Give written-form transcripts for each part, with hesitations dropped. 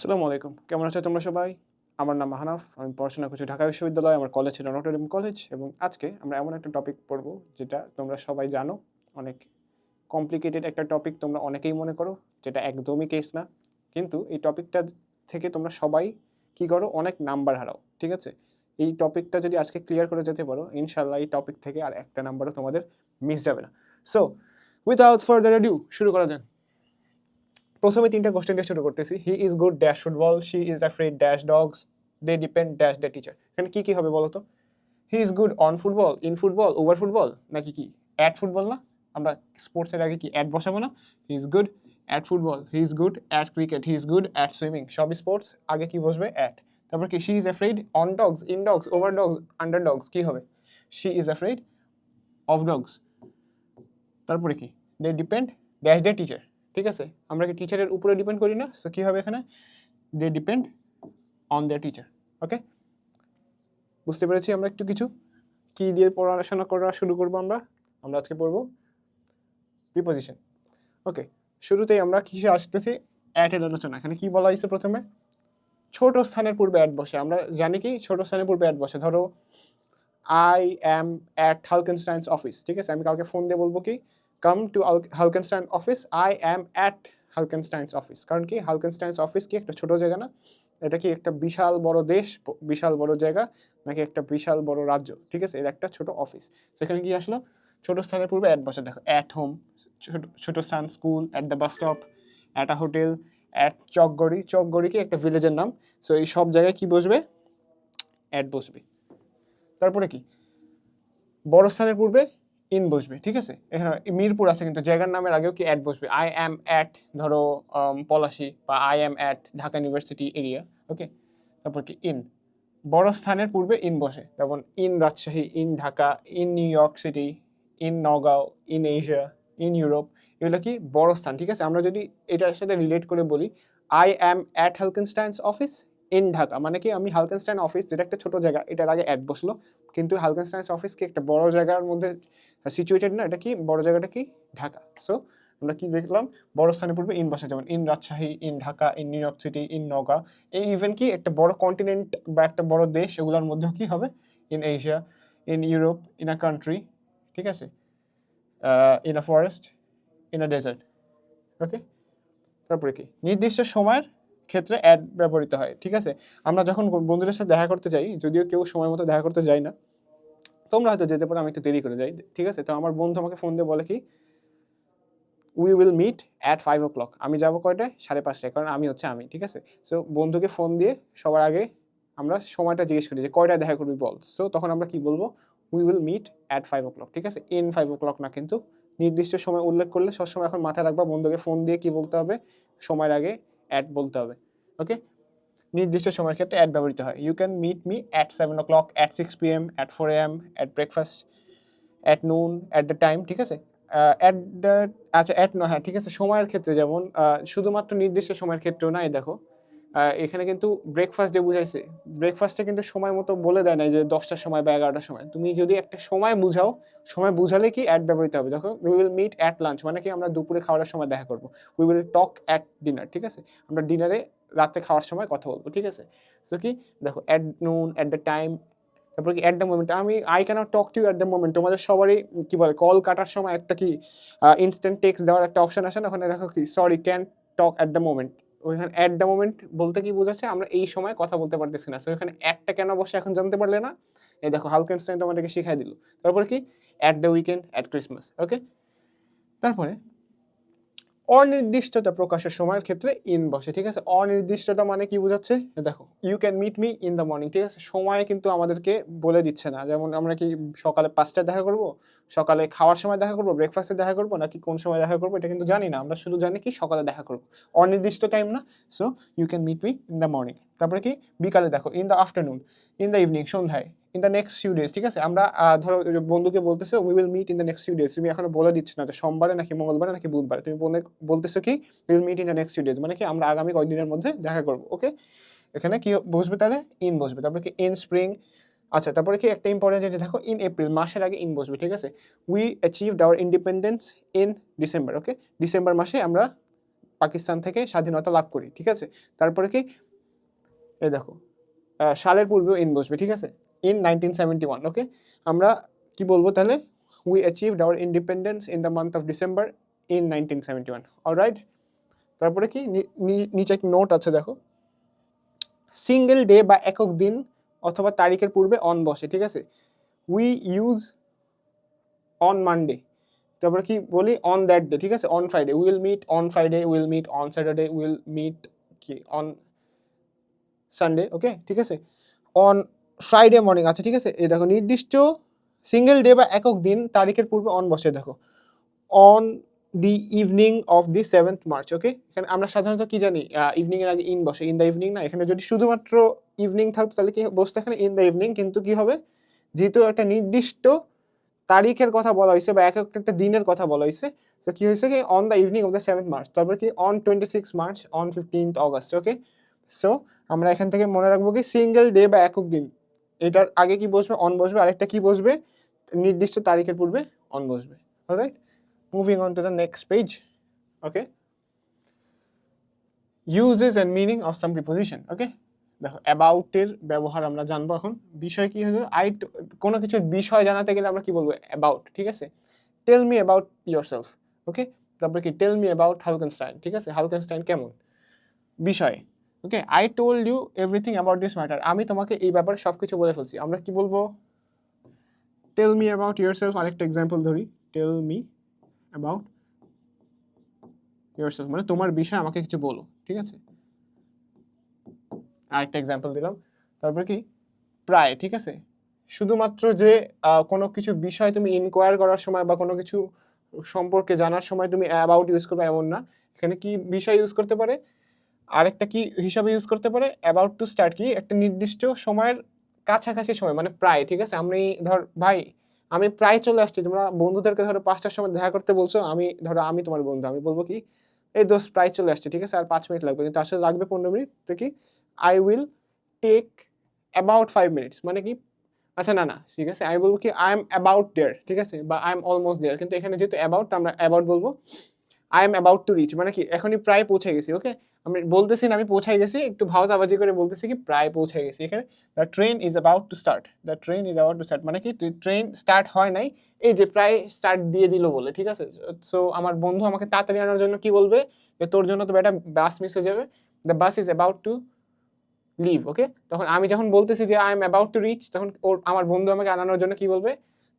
আসসালামু আলাইকুম, কেমন আছো তোমরা সবাই? আমার নাম মাহনাফ। আমি পড়াশোনা করছি ঢাকা বিশ্ববিদ্যালয়ে। আমার কলেজ ছিল নটর ডেম কলেজ এবং আজকে আমরা এমন একটা টপিক পড়ব যেটা তোমরা সবাই জানো। অনেক কমপ্লিকেটেড একটা টপিক তোমরা অনেকেই মনে করো, যেটা একদমই কেস না। কিন্তু এই টপিকটা থেকে তোমরা সবাই কী করো? অনেক নাম্বার হারাও, ঠিক আছে? এই টপিকটা যদি আজকে ক্লিয়ার করে যেতে পারো, ইনশাআল্লাহ এই টপিক থেকে আর একটা নাম্বারও তোমাদের মিস যাবে না। সো উইথআউট ফার্দার অ্যাডিউ শুরু করা যাক। প্রথমে 3টা কোশ্চেন দিয়ে শুরু করতেছি। He is good dash football, she is afraid dash dogs, they depend dash the teacher. এখানে কি হবে বলো তো? He is good on football, in football, over football, নাকি কি অ্যাট ফুটবল? না, আমরা স্পোর্টসের আগে কি অ্যাট বসাবো না? হি is good at football, he is good at cricket, he is good at swimming. সব স্পোর্টস আগে কি বসবে? অ্যাট। তারপর কি she is afraid on dogs, in dogs, over dogs, under dogs, কি হবে? She is afraid of dogs. তারপরে কি? দে ডিপেন্ড ড্যাশ দ্য টিচার। ঠিক আছে, আমরা কি টিচারের উপরে ডিপেন্ড করি না? সো কী হবে এখানে? দে ডিপেন্ড অন দেয়ার টিচার। ওকে, বুঝতে পেরেছি আমরা একটু কিছু। কী দিয়ে পড়াশোনা করা শুরু করবো আমরা? আমরা আজকে পড়বো প্রিপোজিশন। ওকে, শুরুতেই আমরা কিসে আসতেছি? অ্যাটের আলোচনা। এখানে কি বলা হয়েছে? প্রথমে ছোট স্থানের পূর্বে অ্যাট বসে। আমরা জানি কি ছোট স্থানের পূর্বে অ্যাট বসে। ধরো I am at Halkenstein's office, ঠিক আছে? আমি কাউকে ফোন দিয়ে বলবো কি, come to Halkenstein office, I am at Halkenstein's office. কারণ কি হালকেনস্টাইনস অফিস কি একটা ছোট জায়গা না? এটা কি একটা বিশাল বড় দেশ, বিশাল বড় জায়গা, নাকি একটা বিশাল বড় রাজ্য? ঠিক আছে, এর একটা ছোট অফিস। সেখানে কি আসলো? ছোট স্থানের পূর্বে অ্যাট বসে। দেখো অ্যাট হোম, ছোট স্থান school, at the bus stop, at a hotel, at Chakgori. Chakgori কি একটা ভিলেজের নাম। সো এই সব জায়গায় কি বসবে? অ্যাট বসবে। তারপরে কি বড় স্থানের পূর্বে ইন বসবে, ঠিক আছে? এখানে মিরপুর আছে কিন্তু জায়গার নামের আগেও কি অ্যাট বসবে। আই অ্যাম অ্যাট ধরো পলাশী, বা I am at Dhaka university area. Okay, তারপর কি ইন বড় স্থানের পূর্বে ইন বসে, যেমন in Rajshahi, in Dhaka, in New York city, in Naogaon, in Asia, in Europe. এগুলো কি বড় স্থান, ঠিক আছে? আমরা যদি এটার সাথে রিলেট করে বলি, I am at Halkenstein's office in Dhaka, মানে কি আমি হালকেনস্টাইন অফিস, যেটা একটা ছোট জায়গা, এটার আগে অ্যাট বসলো। কিন্তু হালকেনস্টাইনস অফিস কি একটা বড় জায়গার মধ্যে সিচুয়েটেড না? এটা কি বড় জায়গাটা কি ঢাকা। সো আমরা কি দেখলাম? বড় স্থানের পূর্বে ইন বসে, যেমন in Rajshahi, in Dhaka, in New York city, in Nagaon. এই ইভেন কি একটা বড় কন্টিনেন্ট বা একটা বড় দেশ, এগুলোর মধ্যেও কি হবে? In Asia, in Europe, in a country, ঠিক আছে? In a forest, in a desert. Okay, তারপরে কি নির্দিষ্ট সময়ের ক্ষেত্রে অ্যাড ব্যবহৃত হয়, ঠিক আছে? আমরা যখন বন্ধুদের সাথে দেখা করতে যাই, যদিও কেউ সময় মতো দেখা করতে যায় না, তোমরা হয়তো যেতে পারো, আমি একটু দেরি করে যাই, ঠিক আছে? তো আমার বন্ধু আমাকে ফোন দিয়ে বলে কি, we will meet at 5 o'clock। আমি যাবো কয়টায়? 5:30টায়, কারণ আমি হচ্ছে আমি, ঠিক আছে? সো বন্ধুকে ফোন দিয়ে সবার আগে আমরা সময়টা জিজ্ঞেস করি যে কয়টায় দেখা করবি বল। সো তখন আমরা কি বলবো? We will meet at 5 o'clock, ঠিক আছে? ইন 5 o'clock না, কিন্তু নির্দিষ্ট সময় উল্লেখ করলে সবসময় এখন মাথায় রাখবা, বন্ধুকে ফোন দিয়ে কি বলতে হবে? সময়ের আগে অ্যাট বলতে হবে। ওকে, নির্দিষ্ট সময়ের ক্ষেত্রে অ্যাট ব্যবহৃত হয়। You can meet me at 7 o'clock, at 6 PM, at 4 AM, at breakfast, at noon, at the time, ঠিক আছে? অ্যাট দ্য আচ্ছা অ্যাট না, হ্যাঁ ঠিক আছে, সময়ের ক্ষেত্রে যেমন শুধুমাত্র নির্দিষ্ট সময়ের ক্ষেত্রেও না। এই দেখো এখানে কিন্তু ব্রেকফাস্ট ডে বুঝাইছে। ব্রেকফাস্টে কিন্তু সময় মতো বলে দেয় না যে 10টার সময় বা 11টার সময়। তুমি যদি একটা সময় বুঝাও, সময় বুঝালে কি অ্যাট ব্যবহৃত হবে। দেখো we will meet at lunch, মানে কি আমরা দুপুরে খাওয়ার সময় দেখা করবো। We will talk at dinner, ঠিক আছে? আমরা ডিনারে রাতে খাওয়ার সময় কথা বলবো, ঠিক আছে? সো কি দেখো at noon, at the time, তারপর কি at the moment. I can't talk to you at the moment. তোমাদের সবারই কি বলে, কল কাটার সময় একটা কি ইনস্ট্যান্ট টেক্সট দেওয়ার একটা অপশন আসে না? ওখানে দেখো কি sorry can talk at the moment. ওইখানে অ্যাট দ্য মোমেন্ট বলতে কি বোঝাচ্ছে? আমরা এই সময় কথা বলতে পারতেছি না। সো এখানে অ্যাটটা কেন বসে এখন জানতে পারলে না? এই দেখো হালকেনস্টাইন তোমাদেরকে শিখাই দিল। তারপর কি at the weekend, at Christmas. Okay, তারপরে অনির্দিষ্টতা প্রকাশের সময়ের ক্ষেত্রে ইন বসে, ঠিক আছে? অনির্দিষ্টতা মানে কি বোঝাচ্ছে? দেখো you can meet me in the morning, ঠিক আছে? সময় কিন্তু আমাদেরকে বলে দিচ্ছে না। যেমন আমরা কি সকালে 5টায় দেখা করব, সকালে খাওয়ার সময় দেখা করব, ব্রেকফাস্টে দেখা করব, নাকি কোন সময় দেখা করব, এটা কিন্তু জানি না। আমরা শুধু জানি কি সকালে দেখা করব, অনির্দিষ্ট টাইম না। So you can meet me in the morning. তারপরে কি বিকালে দেখো in the afternoon, in the evening সন্ধ্যায়, in the next few days, ঠিক আছে? আমরা ধরো বন্ধুকে বলতেছে we will meet in the next few days, তুমি এখনো বলে দিচ্ছ না যে সোমবারে নাকি মঙ্গলবারে নাকি বুধবারে, তুমি বলতেছো কি we will meet in the next few days, মানে কি আমরা আগামী কয়েকদিনের মধ্যে দেখা করবো। ওকে, এখানে কি বসবে তাহলে? ইন বসবে। তারপরে কি ইন স্প্রিং। আচ্ছা, তারপরে কি একটা ইম্পর্টেন্ট জিনিস দেখো, ইন এপ্রিল, মাসের আগে ইন বসবে, ঠিক আছে? We achieved hour independence in December. Okay, December মাসে আমরা পাকিস্তান থেকে স্বাধীনতা লাভ করি, ঠিক আছে। তারপরে কি এই দেখো সালের পূর্বেও ইন বসবে, ঠিক আছে, ইন 1971, ওকে। আমরা কি বলবো তাহলে, we achieved hour independence in the month of December in 1971, alright. তারপরে কি নিচে এক নোট আছে দেখো, সিঙ্গেল ডে বা একক দিন অথবা তারিখের পূর্বে অন বসে, ঠিক আছে। উই ইউজ অন মানডে, তারপরে কি বলি অন দ্যাট ডে, ঠিক আছে, on Friday will meet, on Friday will meet, on Saturday will meet কি অন সানডে, ওকে, ঠিক আছে। অন ফ্রাইডে মর্নিং আছে, ঠিক আছে। এই দেখো নির্দিষ্ট সিঙ্গেল ডে বা একক দিন তারিখের পূর্বে অন বসে, দেখো on the evening of the 7th March, okay. এখানে আমরা সাধারণত কি জানি, ইভিনিং এর আগে ইন বসে, ইন দ্য ইভিনিং না। এখানে যদি শুধুমাত্র ইভিনিং থাকতো তাহলে কি বসতো এখানে ইন দ্য ইভিনিং, কিন্তু কি হবে, যেহেতু একটা নির্দিষ্ট তারিখের কথা বলা হয়েছে বা এক একটা দিনের কথা বলা হয়েছে, তো কি হয়েছে কি on the evening of the 7th March, তারপর কি on 26 March, on 15th August, okay. So আমরা এখান থেকে মনে রাখবো কি সিঙ্গেল ডে বা একক দিন, এটার আগে কি বসবে অন বসবে, আরেকটা কি বসবে নির্দিষ্ট তারিখের পূর্বে অন বসবে, alright. Moving on to the next page, okay. Uses and meaning of some preposition, okay. দেখো অ্যাবাউটের ব্যবহার আমরা জানবো এখন। বিষয় কি হয়েছে, কোনো কিছুর বিষয় জানাতে গেলে আমরা কি বলবো অ্যাবাউট, ঠিক আছে। টেল মি অ্যাবাউট ইয়োরসেলফ, ওকে। তারপরে কি টেল মি অ্যাবাউট হালকেনস্টাইন, ঠিক আছে, হালকেনস্টাইন কেমন, বিষয়, okay. I told you everything about this matter, আমি তোমাকে এই ব্যাপারে সব কিছু বলে ফেলছি। আমরা কি বলবো টেল মি অ্যাবাউট ইয়োরসেলফ, আরেকটা এক্সাম্পল ধরি, টেল মি অ্যাবাউট ইয়োরসেলফ মানে তোমার বিষয় আমাকে কিছু বলো, ঠিক আছে। আরেকটা এক্সাম্পল দিলাম। তারপর কি প্রায়, ঠিক আছে, শুধুমাত্র যে কোনো কিছু বিষয় তুমি ইনকোয়ার করার সময় বা কোনো কিছু সম্পর্কে জানার সময় তুমি অ্যাবাউট ইউজ করবে এমন না। এখানে কি বিষয় ইউজ করতে পারে, আরেকটা কি হিসাবে ইউজ করতে পারে অ্যাবাউট টু স্টার্ট, কি একটা নির্দিষ্ট সময়ের কাছাকাছি সময় মানে প্রায়, ঠিক আছে। আমি ধর ভাই আমি প্রায় চলে আসছি, তোমরা বন্ধুদেরকে ধরো 5টার সময় দেখা করতে বলছো, আমি তোমার বন্ধু, আমি বলবো কি এই দোস্ত প্রায় চলে আসছে, ঠিক আছে, আর 5 মিনিট লাগবে, কিন্তু আসলে লাগবে 15 মিনিট। তো কি I will take about 5 minutes মানে কি, আচ্ছা না না ঠিক আছে, আমি বলবো কি আই এম অ্যাবাউট দেয়ার, ঠিক আছে, বা আই এম অলমোস্ট দেয়ার, কিন্তু এখানে যেহেতু অ্যাবাউট, আমরা অ্যাবাউট বলবো। I am about to rich মানে কি এখনই প্রায় পৌঁছে গেছি, ওকে। আমি বলতেছি না আমি পৌঁছাই গেছি, একটু ভাওতাবাজি করে বলতেছি কি প্রায় পৌঁছে গেছি। এখানে the train is about to start, the train is about to start মানে কি ট্রেন স্টার্ট হয় নাই, এই যে প্রায় স্টার্ট দিয়ে দিল বলে, ঠিক আছে। সো আমার বন্ধু আমাকে তাড়াতাড়ি আনার জন্য কি বলবে, যে তোর জন্য তো একটা বাস মিস হয়ে যাবে, the bus is about to leave, okay. তখন আমি যখন বলতেছি যে I am about to reach, তখন আমার বন্ধু আমাকে আনানোর জন্য কি বলবে,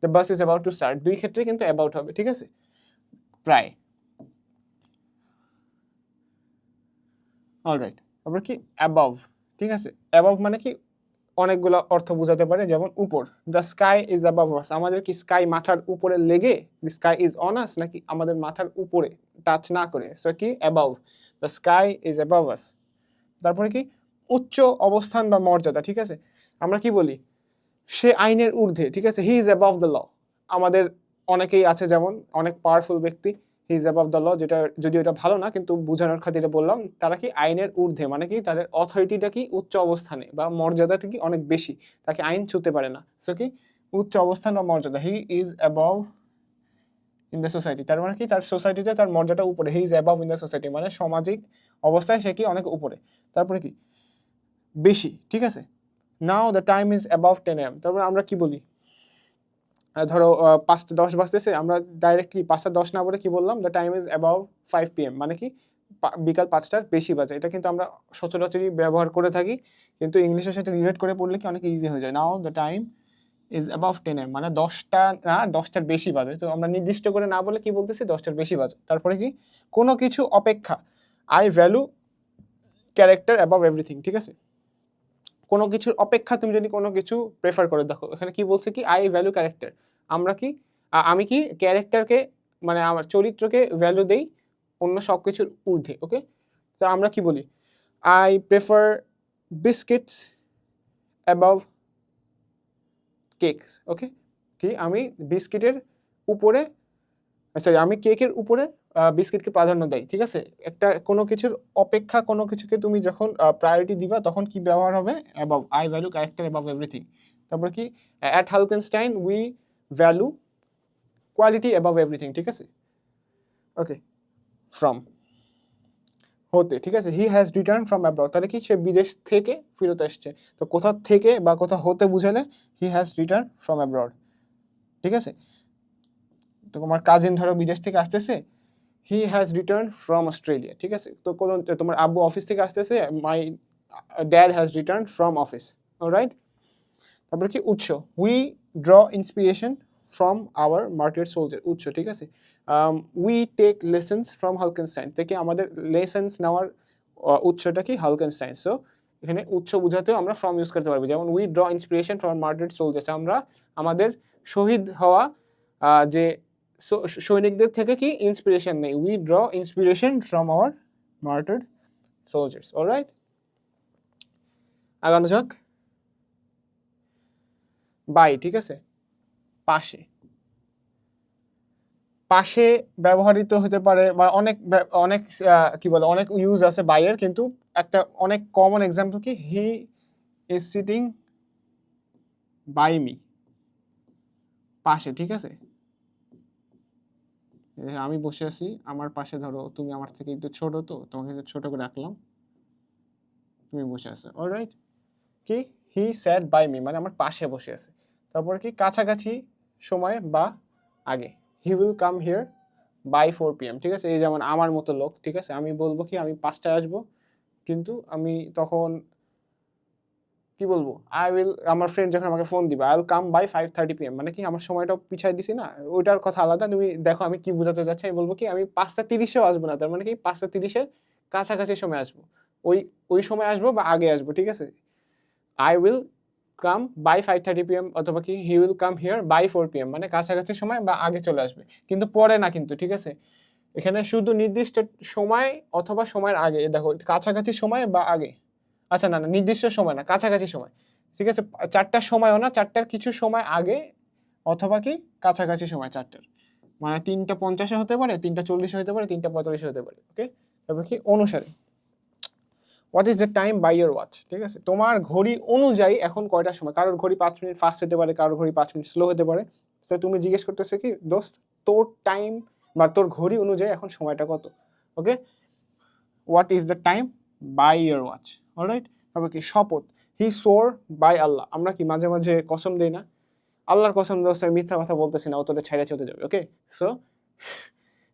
the bus is about to start, দুই ক্ষেত্রে কিন্তু অ্যাবাউট হবে, ঠিক আছে, প্রায়, অলরাইট। তারপর কি অ্যাবাভ, ঠিক আছে, অ্যাবাভ মানে কি অনেকগুলো অর্থ বোঝাতে পারে, যেমন উপর, the sky is above us, আমাদের কি স্কাই মাথার উপরে লেগে, the sky is on us, নাকি আমাদের মাথার উপরে টাচ না করে, সো কি above, the sky is above us. তারপরে কি উচ্চ অবস্থান বা মর্যাদা, ঠিক আছে, আমরা কি বলি সে আইনের ঊর্ধ্বে, ঠিক আছে, he is above the law. আমাদের অনেকেই আছে যেমন অনেক পাওয়ারফুল ব্যক্তি, he is above the law, যেটা যদিও এটা ভালো না কিন্তু বোঝানোর খাতিরে বললাম, তারা কি আইনের ঊর্ধ্বে মানে কি তাদের অথরিটিটা কি উচ্চ অবস্থানে বা মর্যাদাটা কি অনেক বেশি, তাকে আইন ছুঁতে পারে না, সো কি উচ্চ অবস্থান বা মর্যাদা, হি is above in the society, তার মানে কি তার সোসাইটিতে তার মর্যাদা উপরে, হি is above in the society মানে সামাজিক অবস্থায় সে কি অনেক উপরে। তারপরে কি বেশি, ঠিক আছে, now the time is above 10 AM, তারপরে আমরা কি বলি, ধরো 5:10 বাজতেছে, আমরা ডাইরেক্টলি 5:10 না বলে কি বললাম, the time is above 5 PM মানে কি বিকাল 5টার বেশি বাজে। এটা কিন্তু আমরা সচরাচরই ব্যবহার করে থাকি, কিন্তু ইংলিশের সাথে রিলেট করে পড়লে কি অনেক ইজি হয়ে যায়। Now the time is above 10 AM মানে 10টা না 10টার বেশি বাজে, তো আমরা নির্দিষ্ট করে না বলে কি বলতেছি 10টার বেশি বাজে। তারপরে কি কোনো কিছু অপেক্ষা, I value character above everything, ঠিক আছে, কোনো কিছুর অপেক্ষা তুমি যদি কোনো কিছু প্রেফার করে, দেখো এখানে কি বলছে কি আই ভ্যালু ক্যারেক্টার, আমরা কি আমি কি ক্যারেক্টারকে মানে আমার চরিত্রকে ভ্যালু দেই অন্য সব কিছুর ঊর্ধ্বে, ওকে। তো আমরা কি বলি I prefer biscuits above cakes, okay, কি আমি বিস্কিটের উপরে সরি আমি কেকের উপরে বিস্কিটকে প্রাধান্য দেয়, ঠিক আছে। একটা কোনো কিছুর অপেক্ষা কোনো কিছুকে তুমি যখন প্রায়োরিটি দিবা তখন কি ব্যবহার হবে above, I value character above everything. তারপর কি at Halkenstein we value quality above everything, ঠিক আছে, ওকে। ফ্রম হতে, ঠিক আছে। He has return from abroad, তাহলে কি সে বিদেশ থেকে ফেরত এসছে। তো কোথা থেকে বা কোথা হতে বুঝালে he has return from abroad, ঠিক আছে। তো তোমার কাজিন ধরো বিদেশ থেকে আসতেছে, he has return from Australia, ঠিক আছে। তো কোনো তোমার আব্বু অফিস থেকে আসতেছে, my dad has return from office, alright. তারপরে কি উৎস, we draw inspiration from our martyr soldier, উৎস, ঠিক আছে। We take lessons from Halkenstein, থেকে আমাদের লেসেন্স নেওয়ার উৎসটা কি হালকেনস্টাইন। সো এখানে উৎস বোঝাতেও আমরা ফ্রম ইউজ করতে পারবো, যেমন we draw inspiration from martyr soldiers, আমরা আমাদের শহীদ হওয়া যে সৈনিকদের থেকে কি ইন্সপিরেশন নেই, we draw inspiration from our martyred soldiers, alright. আগানো যাক। বাই, ঠিক আছে, পাশে, পাশে ব্যবহৃত হতে পারে বা অনেক অনেক কি বলে অনেক ইউজ আছে বাইয়ের, কিন্তু একটা অনেক কমন এক্সাম্পল কি, he is sitting by me, পাশে, ঠিক আছে। আমি বসে আছি আমার পাশে, ধরো তুমি আমার থেকে একটু ছোট, তো তোমাকে একটু ছোট করে রাখলাম, তুমি বসে আছো, অলরাইট। কি, হি স্যাট বাই মি, মানে আমার পাশে বসে আছে। তারপর কি, কাছাকাছি সময় বা আগে, he will come here by 4 PM, ঠিক আছে। এই যেমন আমার মতো লোক, ঠিক আছে, আমি বলবো কি আমি 5টায় আসবো, কিন্তু আমি তখন কি বলবো, আই উইল, আমার ফ্রেন্ড যখন আমাকে ফোন দিবে, I will come by 5:30 PM, মানে কি আমার সময়টা পিছাই দিছি না, ওইটার কথা আলাদা। তুমি দেখো আমি কি বোঝাতে চাচ্ছি, আমি বলবো কি আমি 5:30-এও আসবো না, তার মানে কি 5:30-এর কাছাকাছি সময় আসবো, ওই ওই সময় আসবো বা আগে আসবো, ঠিক আছে। I will come by 5:30 PM, অথবা কি he will come here by 4 PM, মানে কাছাকাছি সময় বা আগে চলে আসবে, কিন্তু পরে না কিন্তু, ঠিক আছে। এখানে শুধু নির্দিষ্ট সময় অথবা সময়ের আগে, দেখো কাছাকাছি সময় বা আগে, আচ্ছা না না, নির্দিষ্ট সময় না, কাছাকাছি সময়, ঠিক আছে। 4টার সময়ও না, 4টার কিছু সময় আগে অথবা কি কাছাকাছি সময় 4টার, মানে 3:50 হতে পারে, 3:40 হতে পারে, 3:45 হতে পারে, ওকে। তারপর কি অনুসারে, what is the time by your watch, ঠিক আছে। তোমার ঘড়ি অনুযায়ী এখন কয়টার সময়, কারোর ঘড়ি 5 মিনিট ফাস্ট হতে পারে, কারোর ঘড়ি 5 মিনিট স্লো হতে পারে। তো তুমি জিজ্ঞেস করতেছো কি, দোস্ত তোর টাইম বা তোর ঘড়ি অনুযায়ী এখন সময়টা কত, okay. What is the time by your watch, alright. তারপর কি শপথ, হি সোর বাই আল্লাহ, আমরা কি মাঝে মাঝে কসম দেই না, আল্লাহর কসম দোস্ত আমি মিথ্যা কথা বলতেছি না, ও তোদের ছেড়ে চলে যাবে, ওকে। সো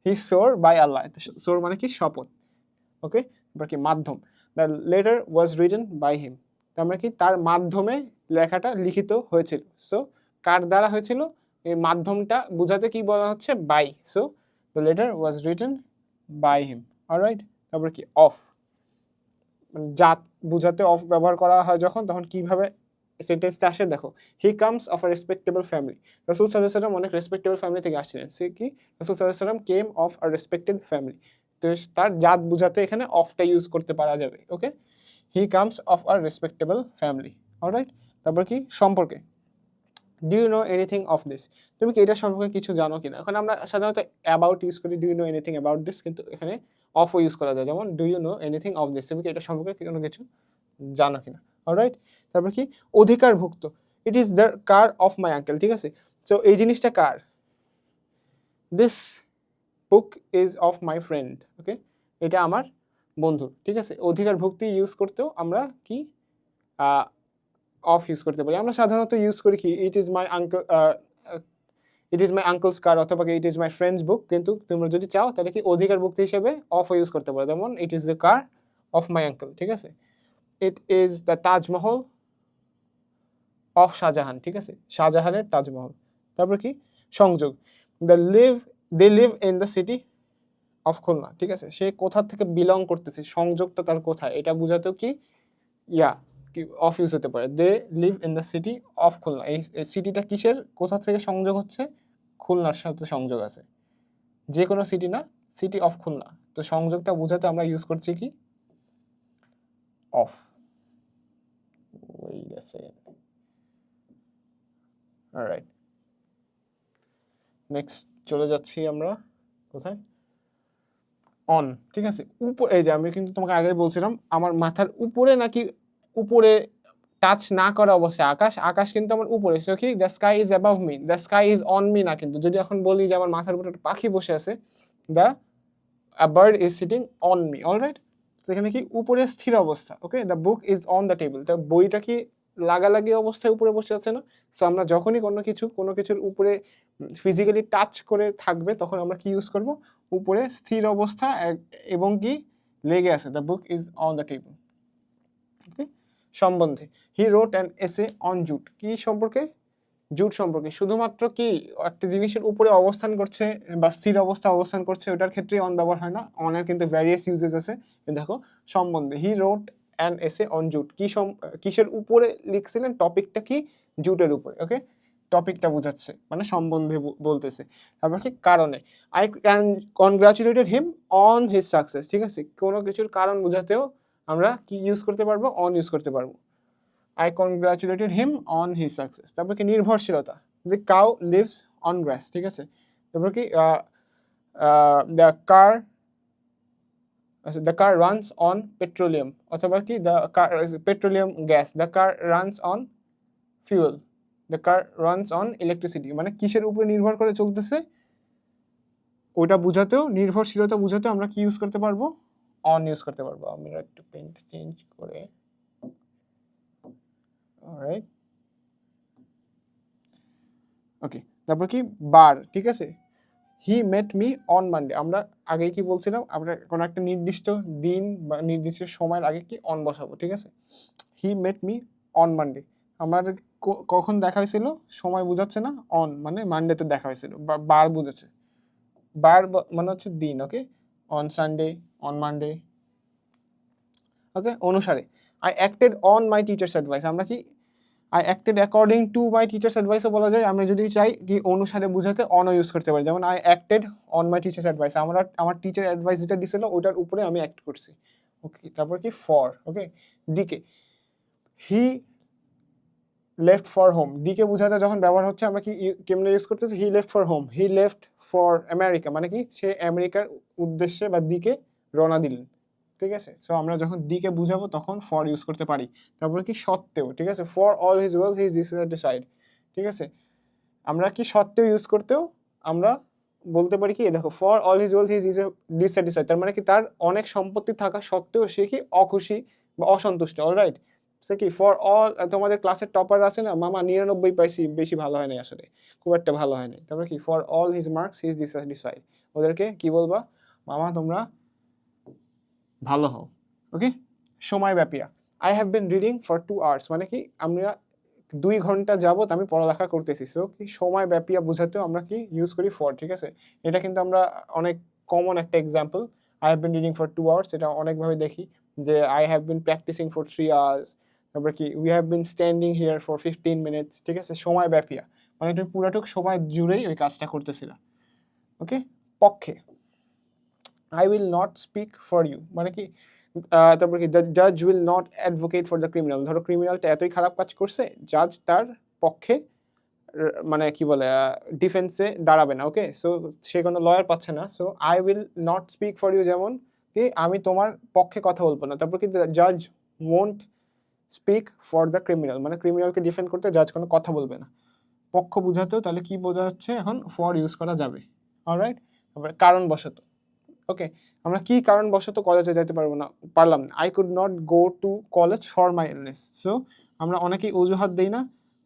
হি সোর বাই আল্লাহ, সোর মানে কি শপথ, ওকে। তারপর কি মাধ্যম, the letter was written by him, তার মানে কি তার মাধ্যমে লেখাটা লিখিত হয়েছিল। সো কার দ্বারা হয়েছিল, এই মাধ্যমটা বোঝাতে কি বলা হচ্ছে, by. So the letter was written by him, alright. তারপর কি অফ, জাত বোঝাতে অফ ব্যবহার করা হয় যখন, তখন কিভাবে সেন্টেন্সটা আসে দেখো, হি comes of a respectable family, রাসূল সাল্লাল্লাহু আলাইহি ওয়াসাল্লাম অনেক রেসপেক্টেবল ফ্যামিলি থেকে আসছিলেন। সে কি, রাসূল সাল্লাল্লাহু আলাইহি ওয়াসাল্লাম কেম অফ আ রেসপেক্টেড ফ্যামিলি, তো তার জাত বোঝাতে এখানে অফটা ইউজ করতে পারা যাবে, okay. He comes of a respectable family, alright. তারপর কি সম্পর্কে, do you know anything of this, তুমি কি এটা সম্পর্কে কিছু জানো কিনা। এখন আমরা সাধারণত অ্যাবাউট ইউজ করি, do you know anything about this, কিন্তু এখানে অফও ইউজ করা যায়, যেমন do you know anything of this, তুমি কি এটা সম্পর্কে কোনো কিছু জানো কিনা, অলরাইট। তারপর কি অধিকারভুক্ত, it is the car of my uncle, ঠিক আছে। সো এই জিনিসটা কার, this book is of my friend, okay, এটা আমার বন্ধুর, ঠিক আছে। অধিকারভুক্তি ইউজ করতেও আমরা কি অফ ইউজ করতে পারি। আমরা সাধারণত ইউজ করি কি, it is my uncle, it is my uncle's car, অথবা ইট ইজ মাই ফ্রেন্ডস বুক, কিন্তু তোমরা যদি চাও তাহলে কি অধিকারভুক্তি হিসেবে অফ ইউজ করতে পারো, যেমন it is the car of my uncle, ঠিক আছে। It is the Taj Mahal of Shah Jahan, ঠিক আছে, শাহজাহানের তাজমহল। তারপর কি সংযোগ, they live in the city of Khulna, ঠিক আছে। সে কোথা থেকে বিলং করতেছে, সংযোগটা তার কোথায়, এটা বোঝাতেও কি কি অফ ইউজ হতে পারে। They live in the city of Khulna, এই সিটিটা কিসের, কোথা থেকে সংযোগ হচ্ছে, খুলনার সাথে সংযোগ আছে, যে কোনো সিটি না, সিটি অফ খুলনা। তো সংযোগটা বোঝাতে আমরা ইউজ করছি কি of. Wait a second, alright, next চলে যাচ্ছি আমরা কোথায়, অন, ঠিক আছে। উপর, এই যে আমি কিন্তু তোমাকে আগে বলছিলাম আমার মাথার উপরে নাকি উপরে টাচ না করা অবস্থায় আকাশ, আকাশ কিন্তু আমার উপরে, সো কি the sky is above me, the sky is on me না, কিন্তু যদি এখন বলি যে আমার মাথার উপরে একটা পাখি বসে আছে, the bird is sitting on me, alright. সেখানে কি উপরে স্থির অবস্থা, okay. The book is on the table, তা বইটা কি লাগালাগি অবস্থায় উপরে বসে আছে না? সো আমরা যখনই কোনো কিছুর উপরে ফিজিক্যালি টাচ করে থাকবে তখন আমরা কি ইউজ করব? উপরে স্থির অবস্থা এবং কি লেগে আছে, the book is on the table, okay. সম্বন্ধে, he wrote an essay on jute, কি সম্পর্কে? জুট সম্পর্কে। শুধুমাত্র কি একটা জিনিসের উপরে অবস্থান করছে বা স্থির অবস্থান করছে ওটার ক্ষেত্রেই অন ব্যবহার হয় না, অনের কিন্তু ভ্যারিয়াস ইউজেস আছে। দেখো সম্বন্ধে, he wrote an essay on jute, কিসের উপরে লিখছিলেন? টপিকটা কি? জুটের উপরে, ওকে। টপিকটা বোঝাচ্ছে মানে সম্বন্ধে বলতেছে। তারপর কি কারণে, I কনগ্রাচুলেটেড him on his success, ঠিক আছে। কোনো কিছুর কারণ বোঝাতেও আমরা কি ইউজ করতে পারবো? অন ইউজ করতে পারবো। I congratulated him on his success. তারপর কি নির্ভরশীলতা, the cow lives on grass, ঠিক আছে। তারপর কি the car runs on petroleum, অথবা কি the car petroleum gas, the car runs on fuel, the car runs on electricity, মানে কিসের উপরে নির্ভর করে চলতেছে ওটা বুঝাতেও, নির্ভরশীলতা বুঝাতে আমরা কি ইউজ করতে পারবো? অন ইউজ করতে পারবো। আমরা একটু পেনটা চেঞ্জ করে, অলরাইট, ওকে। তারপর কি বার, ঠিক আছে। হি মেট মি অন মানডে, আমরা আগে কি বলছিলাম? আমরা কোনো একটা নির্দিষ্ট দিন বা নির্দিষ্ট সময়ের আগে কি অন বসাবো, ঠিক আছে। হি মেট মি অন মানডে, আমাদের কখন দেখা হয়েছিল? সময় বোঝাচ্ছে না, অন মানে মানডেতে দেখা হয়েছিল, বা বার বুঝেছে। বার মানে হচ্ছে দিন, ওকে। অন সানডে, অন মানডে, ওকে। অনুসারে, I acted on my teachers advice, আমরা কি I acted according to my teacher's advice ও বলা যায়। আমরা যদি চাই কি অনুসারে বুঝাতে অন ইউজ করতে পারি, যেমন I acted on my teacher's advice, আমার টিচার অ্যাডভাইস যেটা দিছিল ওটার উপরে আমি অ্যাক্ট করছি, ওকে। তারপর কি ফর, ওকে। দিকে, হি লেফট ফর হোম, দিকে বোঝাতে যখন ব্যবহার হচ্ছে আমরা কি কেমনে ইউজ করতেছি? He left for home, he left for America, মানে কি সে আমেরিকার উদ্দেশ্যে বা দিকে রওনা দিলেন, ঠিক আছে। সো আমরা যখন দিকে বুঝাবো তখন ফর ইউজ করতে পারি। তারপরে কি সত্ত্বেও, ঠিক আছে। For all his wealth he is dissatisfied, ঠিক আছে। আমরা কি সত্ত্বেও ইউজ করতেও আমরা বলতে পারি কি, দেখো for all his wealth he is dissatisfied, তার মানে কি তার অনেক সম্পত্তি থাকা সত্ত্বেও সে কি অখুশি বা অসন্তুষ্ট, অলরাইট। সে কি ফর অল, তোমাদের ক্লাসের টপার আছে না, মামা 99 পাইছি, বেশি ভালো হয় নাই, আসলে খুব একটা ভালো হয় নাই। তারপরে কি for all his marks he is dissatisfied, ওদেরকে কি বলবা? মামা তোমরা ভালো হও, ওকে। সময় ব্যাপিয়া, I have been reading for 2 hours, মানে কি আমরা 2 ঘন্টা যাবত আমি পড়ালেখা করতেছি। সো কি সময় ব্যাপিয়া বোঝাতেও আমরা কি ইউজ করি ফর, ঠিক আছে। এটা কিন্তু আমরা অনেক কমন একটা example, I have been reading for 2 hours, এটা অনেকভাবে দেখি যে I have been practising for 3 hours, তারপর কি we have been standing here for 15 minutes, ঠিক আছে। সময় ব্যাপিয়া মানে তুমি পুরাটুক সময় জুড়েই ওই কাজটা করতেছিলা, ওকে। পক্ষে, I will not speak for you, মানে কি তারপর কি দ্য জাজ will not advocate for the criminal, ধরো ক্রিমিনালটা এতই খারাপ কাজ করছে, জাজ তার পক্ষে মানে কি বলে ডিফেন্সে দাঁড়াবে না, ওকে। সো সে কোনো লয়ার পাচ্ছে না। So I will not speak for you, যেমন কি আমি তোমার পক্ষে কথা বলবো না। তারপর কি দ্য জাজ won't speak for the criminal, মানে ক্রিমিনালকে ডিফেন্ড করতে জাজ কোনো কথা বলবে না। পক্ষ বোঝাতেও তাহলে কি বোঝা যাচ্ছে এখন? ফর ইউজ করা যাবে, অলরাইট। তারপরে কারণবশত, ওকে। আমরা কি কারণবশত কলেজে যেতে পারলাম না? I could not go to college for my illness. So আমরা অনেকেই অজুহাত দিই না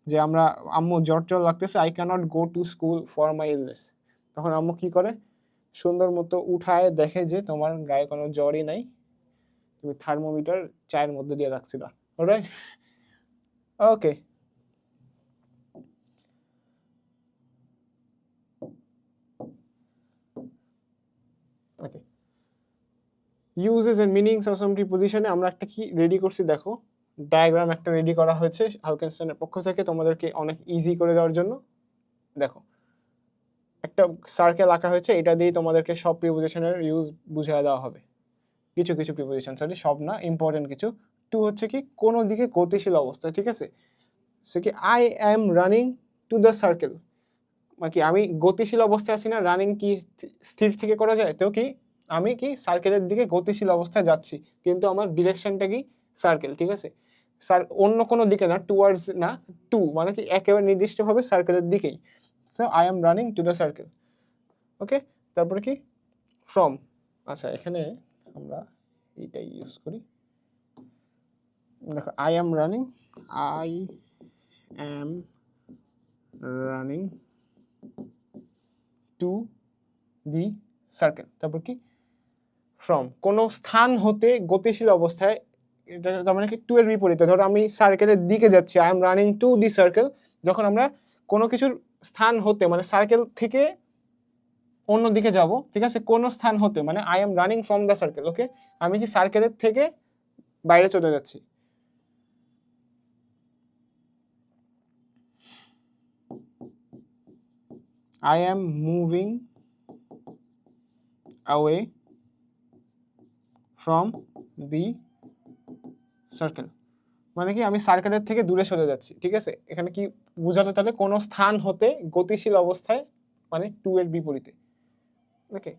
যে আমরা আম্মু জ্বর লাগতেছে, I cannot go to school for my illness. তখন আম্মু কি করে? সুন্দর মতো উঠায় দেখে যে তোমার গায়ে কোনো জ্বরই নাই, তুমি থার্মোমিটার চায়ের মধ্যে দিয়ে রাখছিল, alright, okay. Okay, uses and meanings of some প্রিপোজিশনে আমরা একটা কি রেডি করছি, দেখো ডায়াগ্রাম একটা রেডি করা হয়েছে আলকেনস্টাইনের পক্ষ থেকে তোমাদেরকে অনেক ইজি করে দেওয়ার জন্য। দেখো একটা সার্কেল আঁকা হয়েছে, এটা দিয়ে তোমাদেরকে সব প্রিপোজিশনের ইউজ বুঝিয়ে দেওয়া হবে। কিছু কিছু প্রিপোজিশন, সরি সব না, ইম্পর্টেন্ট কিছু। টু হচ্ছে কি কোনো দিকে গতিশীল অবস্থা, ঠিক আছে। সে কি I am running to the circle, মানে কি আমি গতিশীল অবস্থায় আছি না, রানিং কি স্থির থেকে করা যায়, তো কি আমি কি সার্কেলের দিকে গতিশীল অবস্থায় যাচ্ছি, কিন্তু আমার ডিরেকশনটা কি সার্কেল, ঠিক আছে। অন্য কোনো দিকে না, টুয়ার্ডস না, টু মানে কি একেবারে নির্দিষ্টভাবে সার্কেলের দিকেই। So I am running to the circle, okay. তারপরে কি ফ্রম, আচ্ছা এখানে আমরা এইটাই ইউজ করি। দেখো I am running to the circle. তারপর কি ফ্রম, কোনো স্থান হতে গতিশীল অবস্থায়, এটা তার মানে কি টু এর বিপরীতে। ধরো আমি সার্কেলের দিকে যাচ্ছি, I am running to the circle. যখন আমরা কোনো কিছুর স্থান হতে মানে সার্কেল থেকে অন্য দিকে যাব, ঠিক আছে, কোন স্থান হতে মানে I am running from the circle. Okay, আমি কি সার্কেলের থেকে বাইরে চলে যাচ্ছি। I am moving away from the circle, মানে কি আমি সার্কেলের থেকে দূরে সরে যাচ্ছি। ঠিক আছে, এখানে কি বোঝালো তাহলে কোন স্থান হতে গতিশীল অবস্থায় মানে টু এর বিপরীতে। ওকে,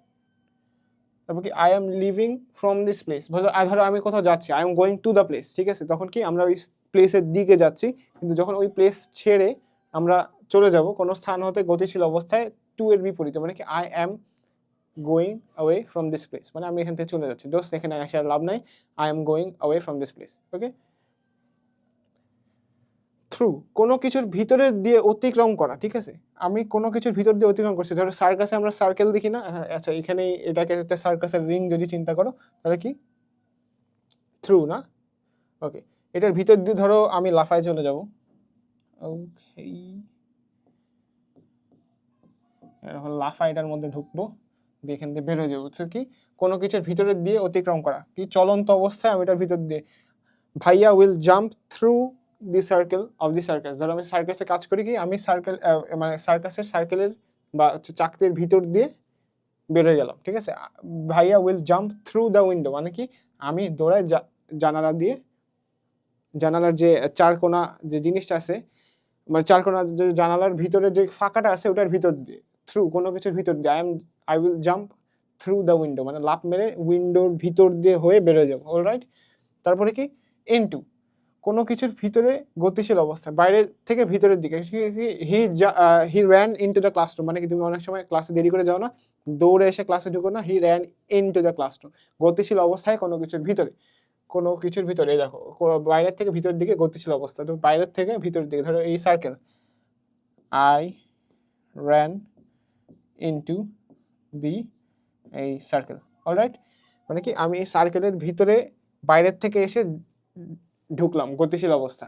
তারপর কি I am living from this place, ধরো আমি কোথাও যাচ্ছি, I am going to the place. ঠিক আছে, তখন কি আমরা ওই প্লেসের দিকে যাচ্ছি, কিন্তু যখন ওই প্লেস ছেড়ে আমরা চলে যাব কোনো স্থান হতে গতিশীল অবস্থায় টু এর বিপরীতে, মানে কি I am going away from this place, মানে আমি এখান থেকে চলে যাচ্ছি। দোস্ত এখানে আসার লাভ নাই, I am going away from this place. Okay, through, কোনো কিছুর ভিতরে দিয়ে অতিক্রম করা। ঠিক আছে, আমি কোনো কিছুর ভিতর দিয়ে অতিক্রম করছি। ধরো সার্কাসে আমরা সার্কেল দেখি না, আচ্ছা এখানে এটাকে একটা সার্কাসের রিং যদি চিন্তা করো, তাহলে কি থ্রু না। ওকে, এটার ভিতর দিয়ে ধরো আমি লাফায় চলে যাব। ওকে, এখন লাফা এটার মধ্যে ঢুকবো, দিয়ে এখান দিয়ে বেরোয় যাবো। বুঝছো কি, কোনো কিছুর ভিতরে দিয়ে অতিক্রম করা, কি চলন্ত অবস্থায় আমি এটার ভিতর দিয়ে। ভাইয়া will jump through the circle of the circus. ধরো আমি সার্কাসে কাজ করি, কি আমি সার্কেল মানে সার্কাসের সার্কেলের বা চাকতির ভিতর দিয়ে বেরোয় গেলাম। ঠিক আছে, ভাইয়া will jump through the window, মানে কি আমি দৌড়ায় জানালা দিয়ে, জানালার যে চারকোনা যে জিনিসটা আছে, মানে চারকোনা যে জানালার ভিতরে যে ফাঁকাটা আছে ওটার ভিতর দিয়ে, থ্রু কোনো কিছুর ভিতর দিয়ে I will jump through the window, মানে লাফ মেরে উইন্ডোর ভিতর দিয়ে হয়ে বেরোয় যাবো। অলরাইট, তারপরে কি ইনটু, কোনো কিছুর ভিতরে গতিশীল অবস্থা, বাইরে থেকে ভিতরের দিকে। He ran into the classroom, মানে কি তুমি অনেক সময় ক্লাসে দেরি করে যাও না, দৌড়ে এসে ক্লাসে ঢুকো না, he ran into the classroom, গতিশীল অবস্থায় কোনো কিছুর ভিতরে। কোনো কিছুর ভিতরে দেখো বাইরের থেকে ভিতরের দিকে গতিশীল অবস্থা, তো বাইরের থেকে ভিতরের দিকে। ধরো এই সার্কেল, আই র্যান ইনটু দি এই সার্কেল। অলরাইট, মানে কি আমি এই সার্কেলের ভিতরে বাইরের থেকে এসে ঢুকলাম গতিশীল অবস্থা।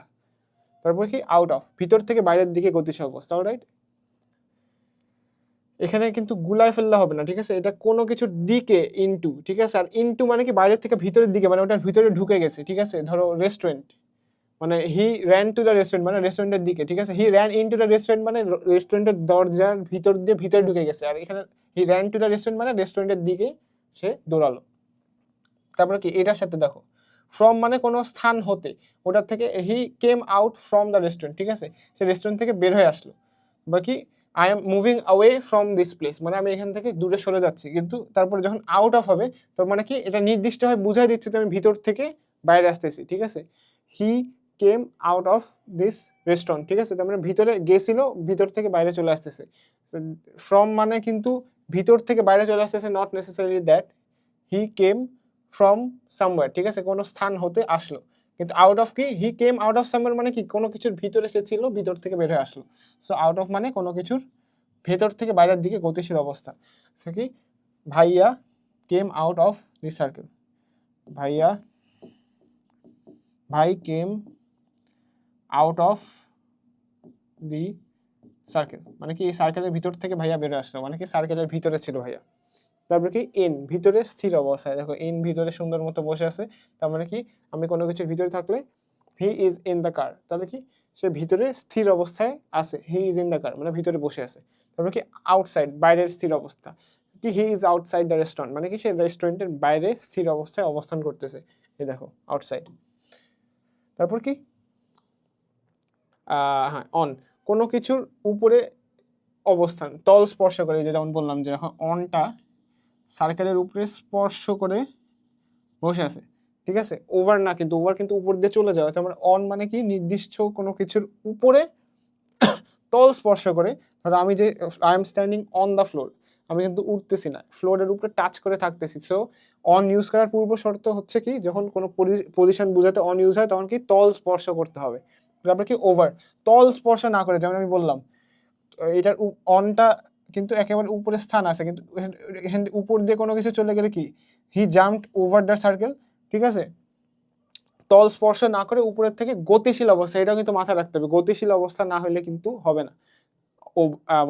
তারপর কি আউট অফ, ভিতর থেকে বাইরের দিকে গতিশীল অবস্থা। অলরাইট, এখানে কিন্তু গুলায় ফেললে হবে না। ঠিক আছে, এটা কোনো কিছুর দিকে ইনটু। ঠিক আছে, আর ইনটু মানে কি বাইরের থেকে ভিতরের দিকে, মানে ওটার ভিতরে ঢুকে গেছে। ঠিক আছে, ধরো রেস্টুরেন্ট, মানে he ran to the restaurant মানে রেস্টুরেন্টের দিকে। ঠিক আছে, he ran into the restaurant মানে রেস্টুরেন্টের দরজার ভিতর দিয়ে ভিতরে ঢুকে গেছে। আর এখানে he ran to the restaurant মানে রেস্টুরেন্টের দিকে সে দৌড়ালো। তারপরে কি এটার সাথে দেখো ফ্রম, মানে কোনো স্থান হতে, ওটার থেকে he came out from the restaurant. ঠিক আছে, সে রেস্টুরেন্ট থেকে বের হয়ে আসলো। বা কি I am moving away from this place, মানে আমি এখান থেকে দূরে সরে যাচ্ছি। কিন্তু তারপরে যখন আউট অফ হবে, তার মানে কি এটা নির্দিষ্টভাবে বুঝাই দিচ্ছে যে আমি ভিতর থেকে বাইরে আসতেছি। ঠিক আছে, he came out of this restaurant. ঠিক আছে, তার মানে ভিতরে গেছিল, ভিতর থেকে বাইরে চলে আসতেছে। ফ্রম মানে কিন্তু ভিতর থেকে বাইরে চলে আসতেছে, not necessarily that he came from somewhere. ঠিক আছে, কোনো স্থান হতে আসলো। কিন্তু আউট অফ কি, হি কেম আউট অফ সামওয়্যার মানে কি কোনো কিছুর ভিতরে সে ছিল, ভিতর থেকে বের হয়ে আসলো। সো আউট অফ মানে কোনো কিছুর ভেতর থেকে বাইরের দিকে গতিশীল অবস্থা। সে কি ভাইয়া came out of this circle, ভাই came out of the circle, মানে কি এই সার্কেলের ভিতর থেকে ভাইয়া বের হয়ে আসলো, মানে কি সার্কেলের ভিতরে ছিল ভাইয়া। তারপরে কি ইন, ভিতরে স্থির অবস্থায়। দেখো ইন ভিতরে সুন্দর মতো বসে আছে, তার মানে কি আমি কোনো কিছুর ভিতরে থাকলে he is in the car, তাহলে কি সে ভিতরে স্থির অবস্থায় আছে, he is in the car মানে ভিতরে বসে আছে। তারপরে কি আউটসাইড, বাইরের স্থির অবস্থা, কি he is outside the restaurant, মানে কি সে রেস্টুরেন্টের বাইরে স্থির অবস্থায় অবস্থান করতেছে। এই দেখো আউটসাইড। তারপর কি হ্যাঁ অন, কোনো কিছুর উপরে অবস্থান, তল স্পর্শ করে, যেমন বললাম যে এখন অনটা সার্কেলের উপরে স্পর্শ করে বসে আছে। ঠিক আছে, ওভার না, কিন্তু ওভার কিন্তু উপর দিয়ে চলে যাওয়া। তার মানে অন মানে কি নির্দিষ্ট কোনো কিছুর উপরে তল স্পর্শ করে। ধরো আমি যে I M standing on the floor, আমি কিন্তু উঠতেছি না, ফ্লোরের উপরে টাচ করে থাকতেছি। সো অন ইউজ করার পূর্ব শর্ত হচ্ছে কি, যখন কোনো পজিশন বোঝাতে অন ইউজ হয় তখন কি তল স্পর্শ করতে হবে। তারপরে কি ওভার, তল স্পর্শ না করে, যেমন আমি বললাম এটার অনটা কিন্তু একেবারে উপরে স্থান আছে, কিন্তু এখান উপর দিয়ে কোনো কিছু চলে গেলে কি he jumped over the circle, ঠিক আছে। তল স্পর্শ না করে উপরের থেকে গতিশীল অবস্থা, এটাও কিন্তু মাথায় রাখতে হবে, গতিশীল অবস্থা না হলে কিন্তু হবে না,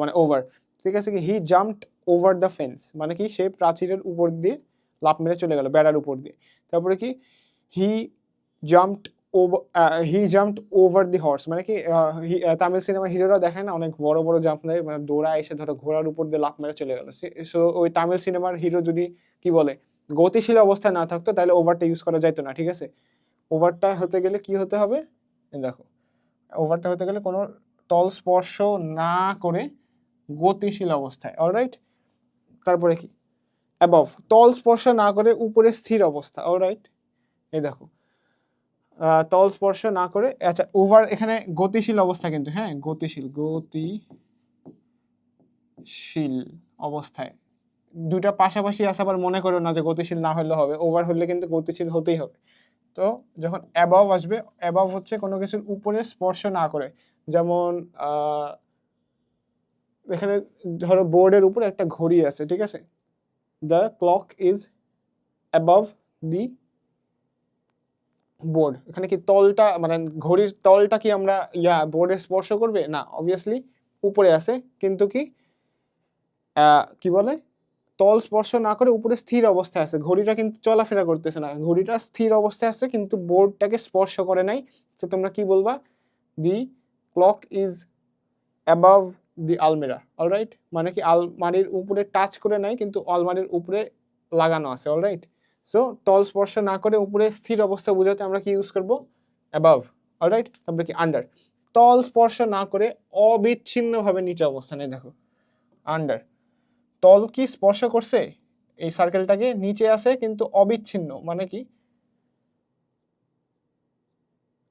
মানে ওভার, ঠিক আছে। কি he jumped over the fence, মানে কি সে প্রাচীরের উপর দিয়ে লাফ মেরে চলে গেল, বেড়ার উপর দিয়ে। তারপরে কি he jumped over the horse, মানে কি তামিল সিনেমা হিরোরা দেখেন না অনেক বড় বড় জাম্প নেয়, মানে দৌড়া এসে ধরো ঘোড়ার উপর দিয়ে লাফ মেরে চলে গেল। সো ওই তামিল সিনেমার হিরো যদি কি বলে গতিশীল অবস্থায় না থাকতো তাহলে ওভারটা ইউজ করা যাইতো না, ঠিক আছে। ওভারটা হতে গেলে কি হতে হবে, দেখো ওভারটা হতে গেলে কোনো তল স্পর্শ না করে গতিশীল অবস্থায়, অলরাইট। তারপরে কি অ্যাবভ, তল স্পর্শ না করে উপরে স্থির অবস্থা, অলরাইট। এই দেখো তল স্পর্শ না করে, আচ্ছা ওভার এখানে গতিশীল অবস্থা কিন্তু, হ্যাঁ গতিশীল অবস্থায়, দুইটা পাশাপাশি আছে, আবার মনে করো না যে গতিশীল না হলে হবে, ওভার হলে কিন্তু গতিশীল হতেই হবে। তো যখন অ্যাবভ আসবে, অ্যাবভ হচ্ছে কোনো কিছুর উপরে স্পর্শ না করে, যেমন এখানে ধরো বোর্ডের উপরে একটা ঘড়ি আছে, ঠিক আছে, the clock is above the board, এখানে কি তলটা মানে ঘড়ির তলটা কি আমরা বোর্ডে স্পর্শ করবে না, অবভিয়াসলি উপরে আছে, কিন্তু কি কি বলে তল স্পর্শ না করে উপরে স্থির অবস্থায় আছে, ঘড়িটা কিন্তু চলাফেরা করতেছে না, ঘড়িটা স্থির অবস্থায় আছে কিন্তু বোর্ডটাকে স্পর্শ করে নাই। তো তোমরা কি বলবা, the clock is above the almirah, alright, মানে কি আলমারির উপরে টাচ করে নাই কিন্তু আলমারির উপরে লাগানো আছে, অলরাইট। সো তল স্পর্শ না করে উপরে স্থির অবস্থা বোঝাতে আমরা কি ইউজ করবো, অ্যাবাভ, অলরাইট। তারপরে কি আন্ডার, তল স্পর্শ না করে অবিচ্ছিন্নভাবে নিচে অবস্থানে, দেখো আন্ডার, তল কি স্পর্শ করছে এই সার্কেলটাকে, নিচে আছে কিন্তু অবিচ্ছিন্ন, মানে কি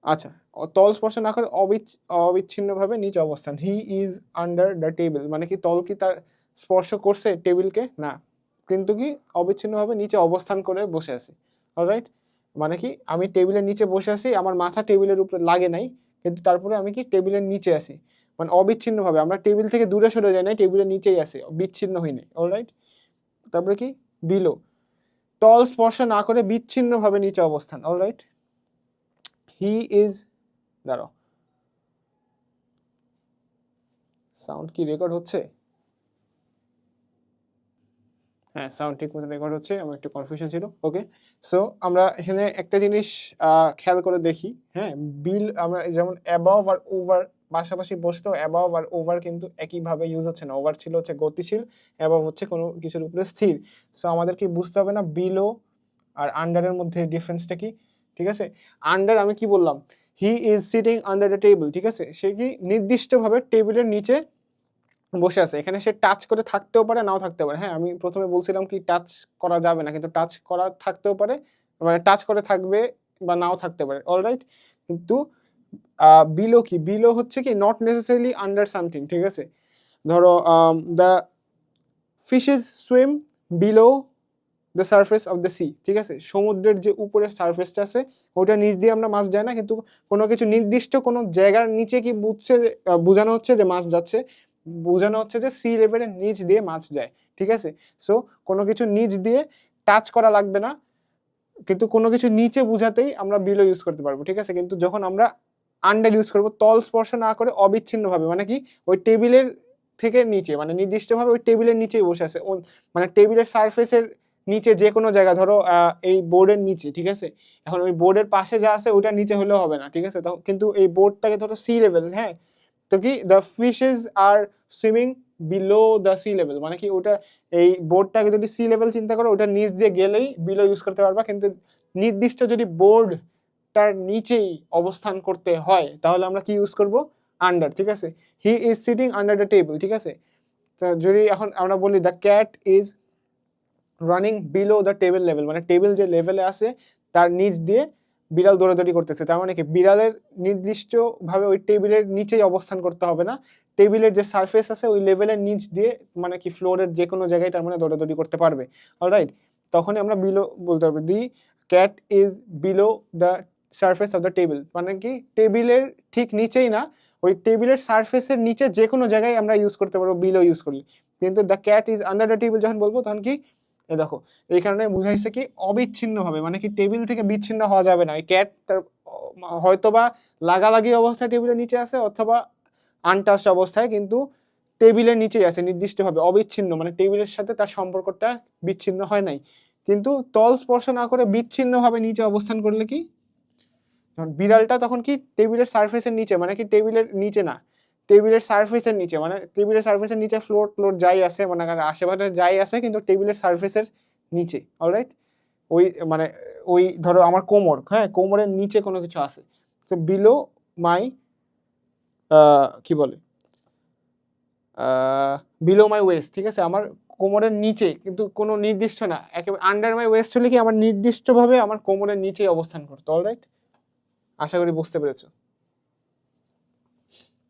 আচ্ছা তল স্পর্শ না করে অবিচ্ছিন্নভাবে নিচে অবস্থান, he is under the table, মানে কি তল কি তার স্পর্শ করছে টেবিলকে না, কিন্তু কি অবিচ্ছিন্নভাবে নিচে অবস্থান করে বসে আছে, অলরাইট। মানে কি আমি টেবিলের নিচে বসে আছি, আমার মাথা টেবিলের উপরে লাগে নাই, কিন্তু তারপরে আমি কি টেবিলের নিচে আছি, মানে অবিচ্ছিন্নভাবে, আমরা টেবিল থেকে দূরে সরে যাই নাই, টেবিলের নিচেই আছে, বিচ্ছিন্ন হই নাই, অলরাইট। তারপরে কি বিলো, তল স্পর্শ না করে বিচ্ছিন্নভাবে নিচে অবস্থান, অলরাইট। হি ইজ, দাঁড়াও সাউন্ড কি রেকর্ড হচ্ছে, হ্যাঁ সাউন্ড ঠিক মতো রেকর্ড হচ্ছে, আমার একটু কনফিউশন ছিল, ওকে। সো আমরা এখানে একটা জিনিস খেয়াল করে দেখি, হ্যাঁ বিল আমরা যেমন অ্যাবাভ আর ওভার পাশাপাশি বসলেও অ্যাবাভ আর ওভার কিন্তু একইভাবে ইউজ হচ্ছে না, ওভার ছিল হচ্ছে গতিশীল, অ্যাবাভ হচ্ছে কোনো কিছুর উপরে স্থির। সো আমাদেরকে বুঝতে হবে না বিলো আর আন্ডারের মধ্যে ডিফারেন্সটা কি, ঠিক আছে। আন্ডার আমি কি বললাম, he is sitting under the table, ঠিক আছে, সে কি নির্দিষ্টভাবে টেবিলের নিচে বসে আছে, এখানে সে টাচ করে থাকতেও পারে নাও থাকতে পারে, হ্যাঁ আমি প্রথমে বলছিলাম কি টাচ করা যাবে না, কিন্তু টাচ করা থাকতেও পারে, মানে টাচ করে থাকবে বা নাও থাকতে পারে, অলরাইট। কিন্তু বিলো কি, বিলো হচ্ছে কি নট নেসেসারিলি আন্ডার সামথিং, ঠিক আছে। ধরো the fishes swim below the surface of the sea, ঠিক আছে, সমুদ্রের যে উপরের সারফেসটা আছে ওটা নিচ দিয়ে আমরা মাছ যায় না, কিন্তু কোনো কিছু নির্দিষ্ট কোনো জায়গার নিচে কি বোঝানো হচ্ছে যে মাছ যাচ্ছে, বোঝানো হচ্ছে যে সি লেভেলের নিচ দিয়ে মাছ যায়, ঠিক আছে। সো কোনো কিছু নিচ দিয়ে টাচ করা লাগবে না, কিন্তু কোনো কিছু নিচে বুঝাতেই আমরা বিলো ইউজ করতে পারবো, ঠিক আছে। কিন্তু যখন আমরা আন্ডার ইউজ করবো, তল স্পর্শ না করে অবিচ্ছিন্নভাবে, মানে কি ওই টেবিলের থেকে নিচে, মানে নির্দিষ্টভাবে ওই টেবিলের নিচেই বসে আছে, মানে টেবিলের সারফেসের নিচে যে কোনো জায়গা, ধরো এই বোর্ডের নিচে, ঠিক আছে, এখন ওই বোর্ডের পাশে যা আছে ওইটা নিচে হলেও হবে না, ঠিক আছে। তো কিন্তু এই বোর্ডটাকে ধরো সি লেভেল, হ্যাঁ, তো কি the fishes are swimming below the sea level, মানে কি ওটা এই বোর্ডটাকে যদি সি লেভেল চিন্তা করো ওটা নিচ দিয়ে গেলেই বিলো ইউজ করতে পারবা, কিন্তু নির্দিষ্ট যদি বোর্ড তার নিচেই অবস্থান করতে হয় তাহলে আমরা কি ইউজ করব, আন্ডার, ঠিক আছে। He is sitting under the table, ঠিক আছে। তো যদি এখন আমরা বলি the cat is running below the table level, মানে টেবিল যে লেভেলে আছে তার নিচ দিয়ে বিড়াল দৌড়াদৌড়ি করতেছে, তার মানে কি বিড়ালের নির্দিষ্টভাবে ওই টেবিলের নিচেই অবস্থান করতে হবে না, টেবিলের যে সারফেস আছে ওই লেভেলের নিচ দিয়ে মানে কি ফ্লোরের যে কোনো জায়গায় তার মানে দৌড়াদৌড়ি করতে পারবে, অলরাইট। তখনই আমরা বিলো বলতে পারবো, the cat is below the surface of the table, মানে কি টেবিলের ঠিক নিচেই না, ওই টেবিলের সারফেসের নিচে যে কোনো জায়গায় আমরা ইউজ করতে পারবো বিলো ইউজ করলে। কিন্তু the cat is under the table যখন বলবো তখন কি দেখো এই কারণে বুঝাইছে কি অবিচ্ছিন্নভাবে, মানে কি টেবিল থেকে বিচ্ছিন্ন হওয়া যাবে না। এই ক্যাট তার হয়তোবা লাগালাগি অবস্থায় টেবিলের নিচে আছে অথবা আনটাচড অবস্থায়, কিন্তু টেবিলের নিচেই আছে নির্দিষ্টভাবে, অবিচ্ছিন্ন, মানে টেবিলের সাথে তার সম্পর্কটা বিচ্ছিন্ন হয় নাই। কিন্তু তল স্পর্শ না করে বিচ্ছিন্নভাবে নিচে অবস্থান করলে কি, বিড়ালটা তখন কি টেবিলের সারফেসের নিচে, মানে কি টেবিলের নিচে না, টেবিলের সারফেসের নিচে, মানে টেবিলের সারফেসের নিচে ফ্লোর যাই আছে, মানে আশেপাশে যাই আছে কিন্তু টেবিলের সারফেসের নিচে, অলরাইট। ওই মানে ওই ধরো আমার কোমর, হ্যাঁ কোমরের নিচে কোনো কিছু আছে, তো বিলো মাই কি বলে বিলো মাই ওয়েস্ট, ঠিক আছে, আমার কোমরের নিচে, কিন্তু কোনো নির্দিষ্ট না, একেবারে আন্ডার মাই ওয়েস্ট হলে কি আমার নির্দিষ্টভাবে আমার কোমরের নিচেই অবস্থান করতো, অলরাইট। আশা করি বুঝতে পেরেছো।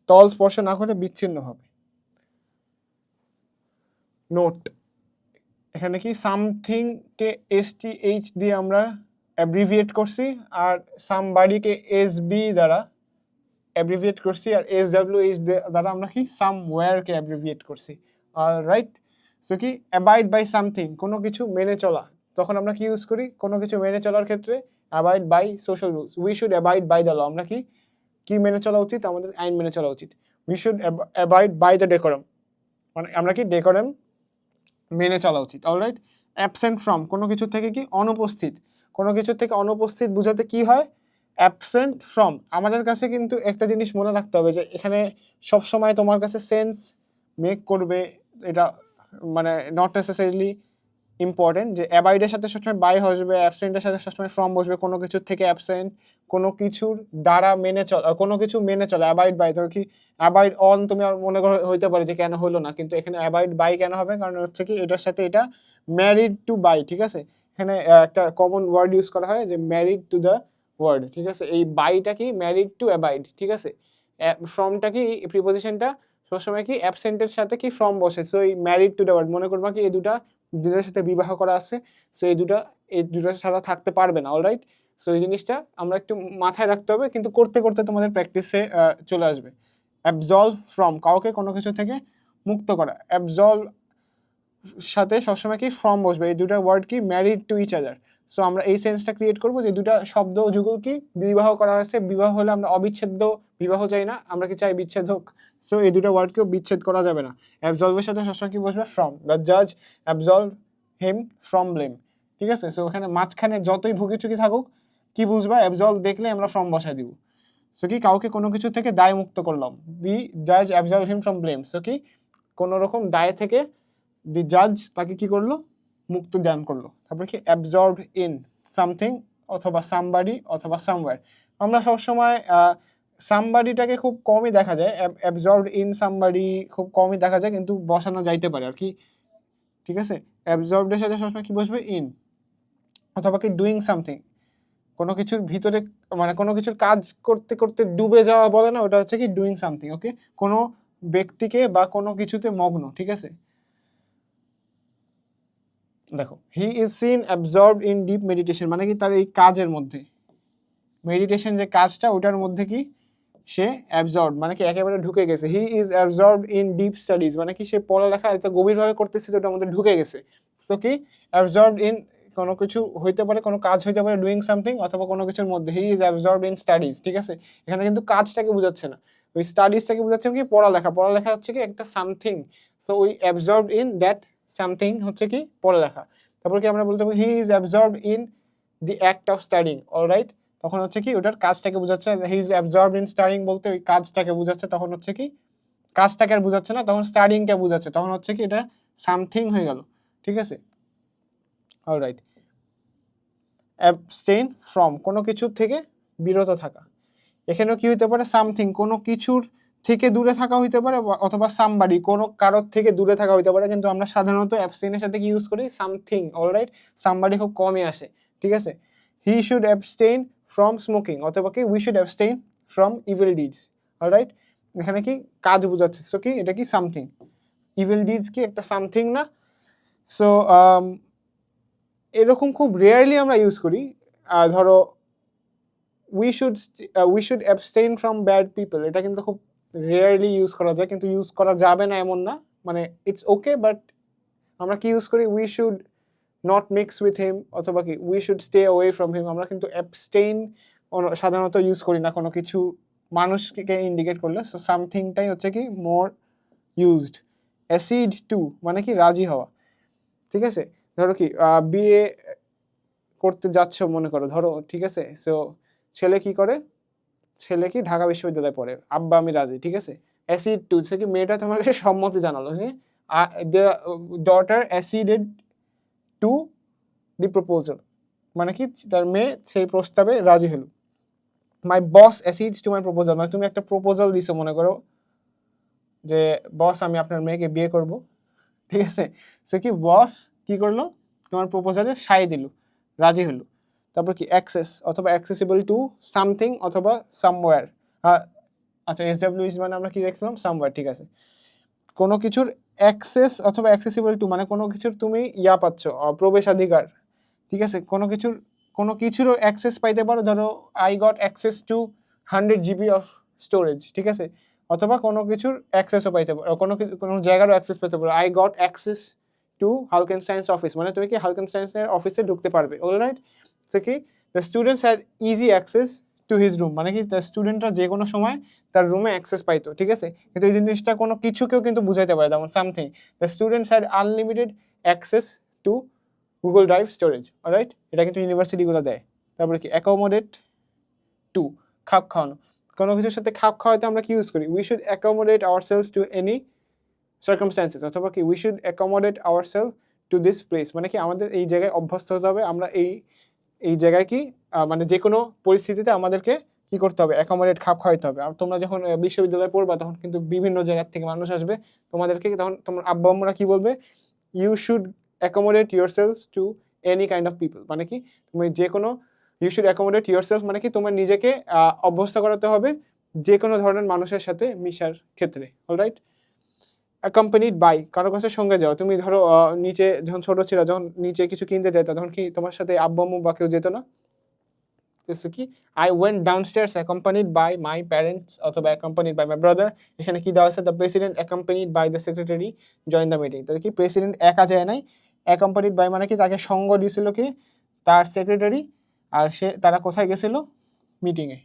তল স্পর্শ না করে বিচ্ছিন্ন হবে। নোট, এখানে কি সামথিং কে STH দিয়ে আমরা অ্যাব্রিভিয়েট করছি, আর সামবাডিকে SB দ্বারা অ্যাব্রিভিয়েট করছি, আর SWH দ্বারা আমরা কি সামওয়্যার কে অ্যাব্রিভিয়েট করছি, রাইট। সো কি অ্যাবাইড বাই সামথিং, কোনো কিছু মেনে চলা, তখন আমরা কি ইউজ করি, কোনো কিছু মেনে চলার ক্ষেত্রে abide by social rules, we should abide by the law, আমরা কি কি মেনে চলা উচিত, আমাদের আইন মেনে চলা উচিত। We should abide by the decorum, মানে আমরা কি ডেকোরাম মেনে চলা উচিত, অলরাইট। অ্যাবসেন্ট ফ্রম, কোনো কিছু থেকে কি অনুপস্থিত, কোনো কিছু থেকে অনুপস্থিত বোঝাতে কি হয়, অ্যাবসেন্ট ফ্রম। আমাদের কাছে কিন্তু একটা জিনিস মনে রাখতে হবে যে এখানে সবসময় তোমার কাছে সেন্স মেক করবে, এটা মানে নট নেসেসারিলি ইম্পর্টেন্ট যে অ্যাবাইডের সাথে সবসময় বাই বসবে, অ্যাবসেন্টের সাথে সবসময় ফ্রম বসবে, কোনো কিছুর থেকে অ্যাবসেন্ট, কোনো কিছুর দ্বারা মেনে চলা, কোনো কিছু মেনে চলা, অ্যাবাইড বাই। তো কি অ্যাবাইড অন তুমি মনে করো হইতে পারে যে কেন হলো না, কিন্তু এখানে অ্যাবাইড বাই কেন হবে, কারণ হচ্ছে কি এটার সাথে এটা ম্যারিড টু বাই, ঠিক আছে, এখানে একটা কমন ওয়ার্ড ইউজ করা হয় যে ম্যারিড টু দ্য ওয়ার্ড, ঠিক আছে, এই বাইটা কি ম্যারিড টু অ্যাবাইড, ঠিক আছে। ফ্রমটা কি প্রিপোজিশনটা সবসময় কি অ্যাবসেন্টের সাথে কি ফ্রম বসে, সো এই ম্যারিড টু দ্য ওয়ার্ড মনে করবা কি এই দুটার সাথে বিবাহ করা আছে, সো এই দুটা ছাড়া থাকতে পারবে না, অলরাইট। সো এই জিনিসটা আমরা একটু মাথায় রাখতে হবে, কিন্তু করতে করতে তোমাদের প্র্যাকটিসে চলে আসবে। অ্যাবজলভ ফ্রম, কাউকে কোনো কিছু থেকে মুক্ত করা, অ্যাবজলভ সাথে সবসময় কি ফ্রম বসবে, এই দুটা ওয়ার্ড কি married to each other. So আমরা এই সেন্সটা ক্রিয়েট করবো যে দুটা শব্দ যুগল কি বিবাহ করা হয়েছে, বিবাহ হলে আমরা অবিচ্ছেদ্য বিবাহ চাই না, আমরা কি চাই বিচ্ছেদ হোক, সো এই দুটা ওয়ার্ডকেও বিচ্ছেদ করা যাবে না। অ্যাবজলভের সাথে সবসময় কি বসবে, ফ্রম। দ্য জাজ অ্যাবজলভ হিম ফ্রম ব্লেম, ঠিক আছে। সো ওখানে মাঝখানে যতই ভুগিচুকি থাকুক কি বুঝবা, অ্যাবজলভ দেখলে আমরা ফ্রম বসাই দিব। সো কি কাউকে কোনো কিছু থেকে দায় মুক্ত করলাম, দি জাজ অ্যাবজলভ হিম ফ্রম ব্লেম, সো কি কোনো রকম দায় থেকে দি জাজ তাকে কি করলো, মুক্ত দান করলো। তারপরে কি অ্যাবজর্ব ইন সামথিং অথবা সামবাডি অথবা সামওয়্যার। আমরা সবসময় সামবাডিটাকে খুব কমই দেখা যায়, অ্যাবজর্ব ইন সামবাডি খুব কমই দেখা যায়, কিন্তু বসানো যাইতে পারে আর কি, ঠিক আছে। অ্যাবজর্বডের সাথে সবসময় কি বসবে, ইন, অথবা কি ডুইং সামথিং, কোনো কিছুর ভিতরে মানে কোনো কিছুর কাজ করতে করতে ডুবে যাওয়া বলে না, ওটা হচ্ছে কি ডুইং সামথিং, ওকে, কোনো ব্যক্তিকে বা কোনো কিছুতে মগ্ন, ঠিক আছে। দেখো he is seen absorbed in deep meditation, মানে কি তার এই কাজের মধ্যে, মেডিটেশন যে কাজটা ওটার মধ্যে কি সে অ্যাবজর্ব, মানে কি একেবারে ঢুকে গেছে। He is absorbed in deep studies, মানে কি সে পড়ালেখা এত গভীরভাবে করতেছে যে ওটার মধ্যে ঢুকে গেছে। তো কি অ্যাবজর্বড ইন কোনো কিছু হইতে পারে, কোনো কাজ হইতে পারে, ডুইং সামথিং অথবা কোনো কিছুর মধ্যে। He is absorbed in studies, ঠিক আছে, এখানে কিন্তু কাজটাকে বোঝাচ্ছে না, ওই স্টাডিজটাকে বোঝাচ্ছে কি পড়ালেখা, পড়ালেখা হচ্ছে কি একটা সামথিং, সো ওই অ্যাবজর্বড ইন দ্যাট সামথিং হচ্ছে কি পড়ালেখা। তারপর কি আমরা বলতে পারি he is absorbed in the act of studying, alright, তখন হচ্ছে কি ওটার কাজটাকে বোঝাচ্ছে। He is absorbed in studying বলতে ওই কাজটাকে বোঝাচ্ছে, তখন হচ্ছে কি কাজটাকে আর বোঝাচ্ছে না, তখন স্টাডিংকে বোঝাচ্ছে, তখন হচ্ছে কি এটা সামথিং হয়ে গেল, ঠিক আছে, অলরাইট। অ্যাবস্টেইন ফ্রম, কোনো কিছু থেকে বিরত থাকা, এখানেও কি হইতে পারে, সামথিং, কোনো কিছুর থেকে দূরে থাকা হইতে পারে, অথবা সামবাডি, কোনো কারোর থেকে দূরে থাকা হইতে পারে, কিন্তু আমরা সাধারণত অ্যাবস্টেইনের সাথে কি ইউজ করি, সামথিং, অলরাইট, সামবাডি খুব কমই আসে, ঠিক আছে। He should abstain from smoking, অথবা কি we should abstain from evil deeds, alright. এখানে কি কাজ বোঝাচ্ছে, সো কি এটা কি সামথিং, ইভিল ডিডস কি একটা সামথিং না? সো এরকম খুব রেয়ারলি আমরা ইউজ করি। ধরো we should abstain from bad people, এটা কিন্তু খুব রেয়ারলি ইউজ করা যায়, কিন্তু ইউজ করা যাবে না এমন না, মানে ইটস ওকে, বাট আমরা কি ইউজ করি, we should not mix with him, অথবা কি we should stay away from him. আমরা কিন্তু অ্যাবস্টেইন সাধারণত ইউজ করি না কোনো কিছু মানুষকে ইন্ডিকেট করলে। সো সামথিংটাই হচ্ছে কি মোর ইউজড। অ্যাসিড টু মানে কি রাজি হওয়া, ঠিক আছে? ধরো কি বিয়ে করতে যাচ্ছ মনে করো, ধরো, ঠিক আছে? সো ছেলে কি করে, ছেলে কি ঢাকা বিশ্ববিদ্যালয়ে পড়ে, আব্বা আমি রাজি, ঠিক আছে? অ্যাসিড টু সে কি মেয়েটা তোমাকে সম্মতি জানালো, হ্যাঁ, the daughter acceded to the proposal, মানে কি তার মেয়ে সেই প্রস্তাবে রাজি হলো। My boss accedes to my proposal, মানে তুমি একটা প্রপোজাল দিছো মনে করো যে বস আমি আপনার মেয়েকে বিয়ে করব, ঠিক আছে? সে কি বস কি করলো, তোমার প্রপোজালে সাই দিল, রাজি হলো। তারপর কি অ্যাক্সেস অথবা অ্যাক্সেসিবল টু সামথিং অথবা সামওয়্যার। আচ্ছা এসডব্লিউএস মানে আমরা কি দেখলাম, সামওয়্যার, ঠিক আছে? কোনো কিছুর অ্যাক্সেস অথবা অ্যাক্সেসিবল টু মানে কোনো কিছুর তুমি পাচ্ছ, প্রবেশাধিকার, ঠিক আছে? কোনো কিছুরও অ্যাক্সেস পাইতে পারো, ধরো I got access two 100 GB of storage, ঠিক আছে? অথবা কোনো কিছুর অ্যাক্সেসও পাইতে পারো, কোনো জায়গারও অ্যাক্সেস পেতে পারো, I got access to Halkenstein's office, মানে তুমি কি হালকেনস্টাইনের অফিসে ঢুকতে পারবে, অলরাইট? সে কি the students had easy access to his room, মানে কি দ্য স্টুডেন্টরা যে কোনো সময় তার রুমে অ্যাক্সেস পাইতো, ঠিক আছে? কিন্তু এই জিনিসটা কোনো কিছুকেও কিন্তু বুঝাইতে পারে, যেমন something, the students had unlimited access to Google drive storage, alright? এটা কিন্তু ইউনিভার্সিটিগুলো দেয়। তারপরে কি অ্যাকোমোডেট টু, খাপ খাওয়ানো, কোনো কিছুর সাথে খাপ খাওয়াতে আমরা কি ইউজ করি, we should accommodate ourselves to any circumstances, অথবা কি we should accommodate ourselves to this place, মানে কি আমাদের এই জায়গায় অভ্যস্ত হতে হবে, আমরা এই জায়গায় কি মানে যে কোনো পরিস্থিতিতে আমাদেরকে কি করতে হবে, অ্যাকোমোডেট, খাপ খাওয়াইতে হবে। আর তোমরা যখন বিশ্ববিদ্যালয়ে পড়বা তখন কিন্তু বিভিন্ন জায়গার থেকে মানুষ আসবে, তোমাদেরকে তখন তোমার আব্বা আম্মুরা কি বলবে, you should accommodate yourselves to any kind of people, মানে কি তুমি যে কোনো, ইউ শুড অ্যাকোমোডেট ইউরসেলফ মানে কি তোমার নিজেকে অভ্যস্ত করাতে হবে যে কোনো ধরনের মানুষের সাথে মিশার ক্ষেত্রে, অলরাইট? অ্যাকম্পানিড বাই, কারো কাছে সঙ্গে যাও, তুমি ধরো নিচে যখন ছোট ছিল, যখন নিচে কিছু কিনতে যাইতা, তখন কি তোমার সাথে আব্বু আম্মু বা কেউ যেত না? কি I went downstairs accompanied by my parents অথবা অ্যাকম্পানিড বাই মাই ব্রাদার। এখানে কি দেওয়া আছে, the president accompanied by the secretary join the meeting, তাহলে কি প্রেসিডেন্ট একা যায় নাই, অ্যাকম্পানিড বাই মানে কি তাকে সঙ্গ দিয়েছিল কি তার সেক্রেটারি, আর তারা কোথায় গেছিল, মিটিংয়ে।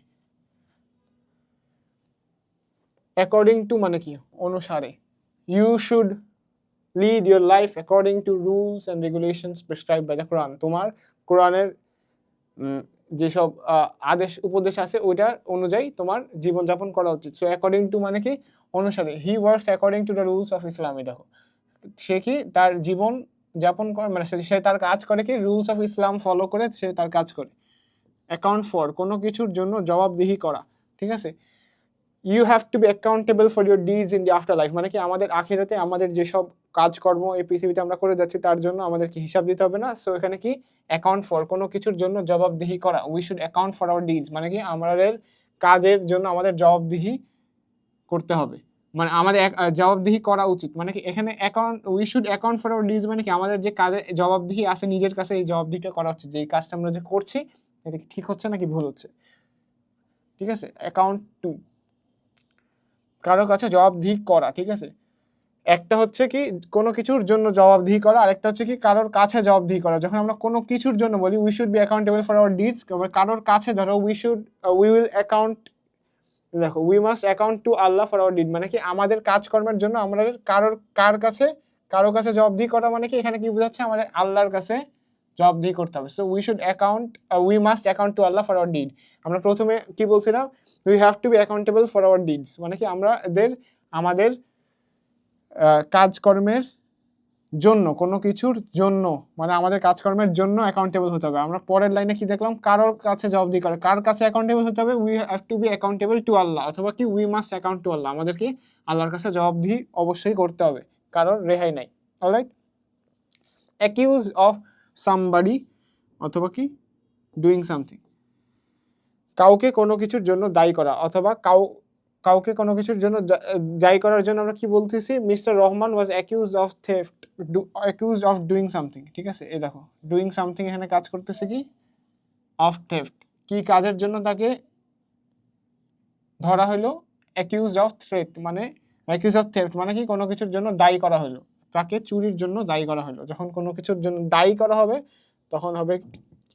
অ্যাকর্ডিং টু মানে কি অনুসারে, you should lead your life according to rules and regulations prescribe by the Quran, তোমার কোরআনের যেসব আদেশ উপদেশ আছে ওইটার অনুযায়ী তোমার জীবনযাপন করা উচিত। সো অ্যাকর্ডিং টু মানে কি অনুসারে, he works according to the rules of Islam, দেখো সে কি তার জীবন যাপন করে, মানে সে তার কাজ করে কি রুলস অফ ইসলাম ফলো করে সে তার কাজ করে। অ্যাকাউন্ট ফর কোনো কিছুর জন্য জবাবদিহি করা, ঠিক আছে? You have to be accountable for your deeds in the afterlife, মানে কি আমাদের আখিরাতে আমাদের যেসব কাজকর্ম এই পৃথিবীতে আমরা করে যাচ্ছি তার জন্য আমাদেরকে হিসাব দিতে হবে না। সো এখানে কি অ্যাকাউন্ট ফর কোনো কিছুর জন্য জবাবদিহি করা, we should account for our deeds, মানে কি আমাদের কাজের জন্য আমাদের জবাবদিহি করতে হবে, মানে আমাদের জবাবদিহি করা উচিত, মানে কি এখানে account, we should account for our deeds মানে কি আমাদের যে কাজে জবাবদিহি আছে নিজের কাছে, এই জবাবদিহিটা করা উচিত যে এই কাজটা আমরা যে করছি এটা কি ঠিক হচ্ছে নাকি ভুল হচ্ছে, ঠিক আছে? অ্যাকাউন্ট টু কারোর কাছে জবাবদিহি করা, ঠিক আছে? একটা হচ্ছে কি কোনো কিছুর জন্য জবাবদিহি করা, আরেকটা হচ্ছে কি কারোর কাছে জবাবদিহি করা। যখন আমরা কোনো কিছুর জন্য বলি we should be accountable for our deeds, কারোর কাছে ধরো উই উইল অ্যাকাউন্ট, দেখো we must account to Allah for our did, মানে কি আমাদের কাজকর্মের জন্য আমাদের কারো কাছে জবাবদিহি করা, মানে কি এখানে কি বোঝাচ্ছে আমাদের আল্লাহর কাছে জবাবদিহি করতে হবে। So we must account to Allah for our did. আমরা প্রথমে কি বলছিলাম, we have to be accountable for our deeds, মানে কি আমাদের কাজকর্মের জন্য, কোনো কিছুর জন্য, মানে আমাদের কাজকর্মের জন্য অ্যাকাউন্টেবল হতে হবে। আমরা পরের লাইনে কি দেখলাম, কারোর কাছে জবাবদিহি করে, কার কাছে অ্যাকাউন্টেবল হতে হবে, we have to be accountable to Allah, অথবা কি we must account to Allah, আমাদেরকে আল্লাহর কাছে জবাবদিহি অবশ্যই করতে হবে, কারোর রেহাই নাই, অলরাইট? অ্যাকিউজ অফ সামবাডি অথবা কি ডুইং সামথিং, কাউকে কোনো কিছুর জন্য দায়ী করা, অথবা কাউকে কোনো কিছুর জন্য দায়ী করার জন্য আমরা কি বলতেছি, mister Rahman was accused of doing something. ঠিক আছে, এই দেখো ডুইং সামথিং এখানে কাজ করতেছে কি, অফ থেফট। কি কাজের জন্য তাকে ধরা হলো, অ্যাকিউজড অফ থ্রেট মানে কি কোনো কিছুর জন্য দায়ী করা হলো, তাকে চুরির জন্য দায়ী করা হলো। যখন কোনো কিছুর জন্য দায়ী করা হবে তখন হবে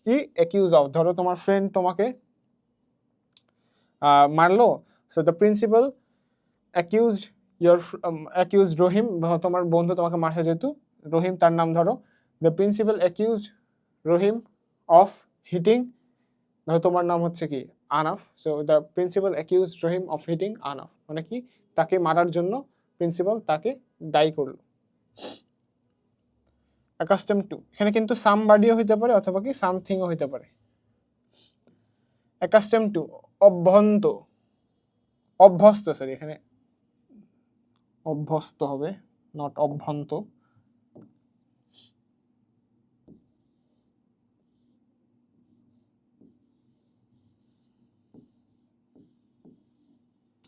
কি, অ্যাকিউজ অফ। ধরো তোমার ফ্রেন্ড তোমাকে মারলো, so the principal accused Rahim, তোমার বন্ধু তোমাকে মারছে যেহেতু রহিম তার নাম, ধরো the principal accused Rahim of hitting, ধরো তোমার নাম হচ্ছে কি Anaf, so the principal accused Rahim of hitting Anaf, মানে কি তাকে মারার জন্য প্রিন্সিপাল তাকে দায়ী করলো। accustomed to, এখানে কিন্তু সামবাডিও হইতে পারে অথবা কি সামথিংও হইতে পারে। accustomed to অভ্যস্ত, সরি এখানে অভ্যস্ত হবে, নট অভ্যন্ত।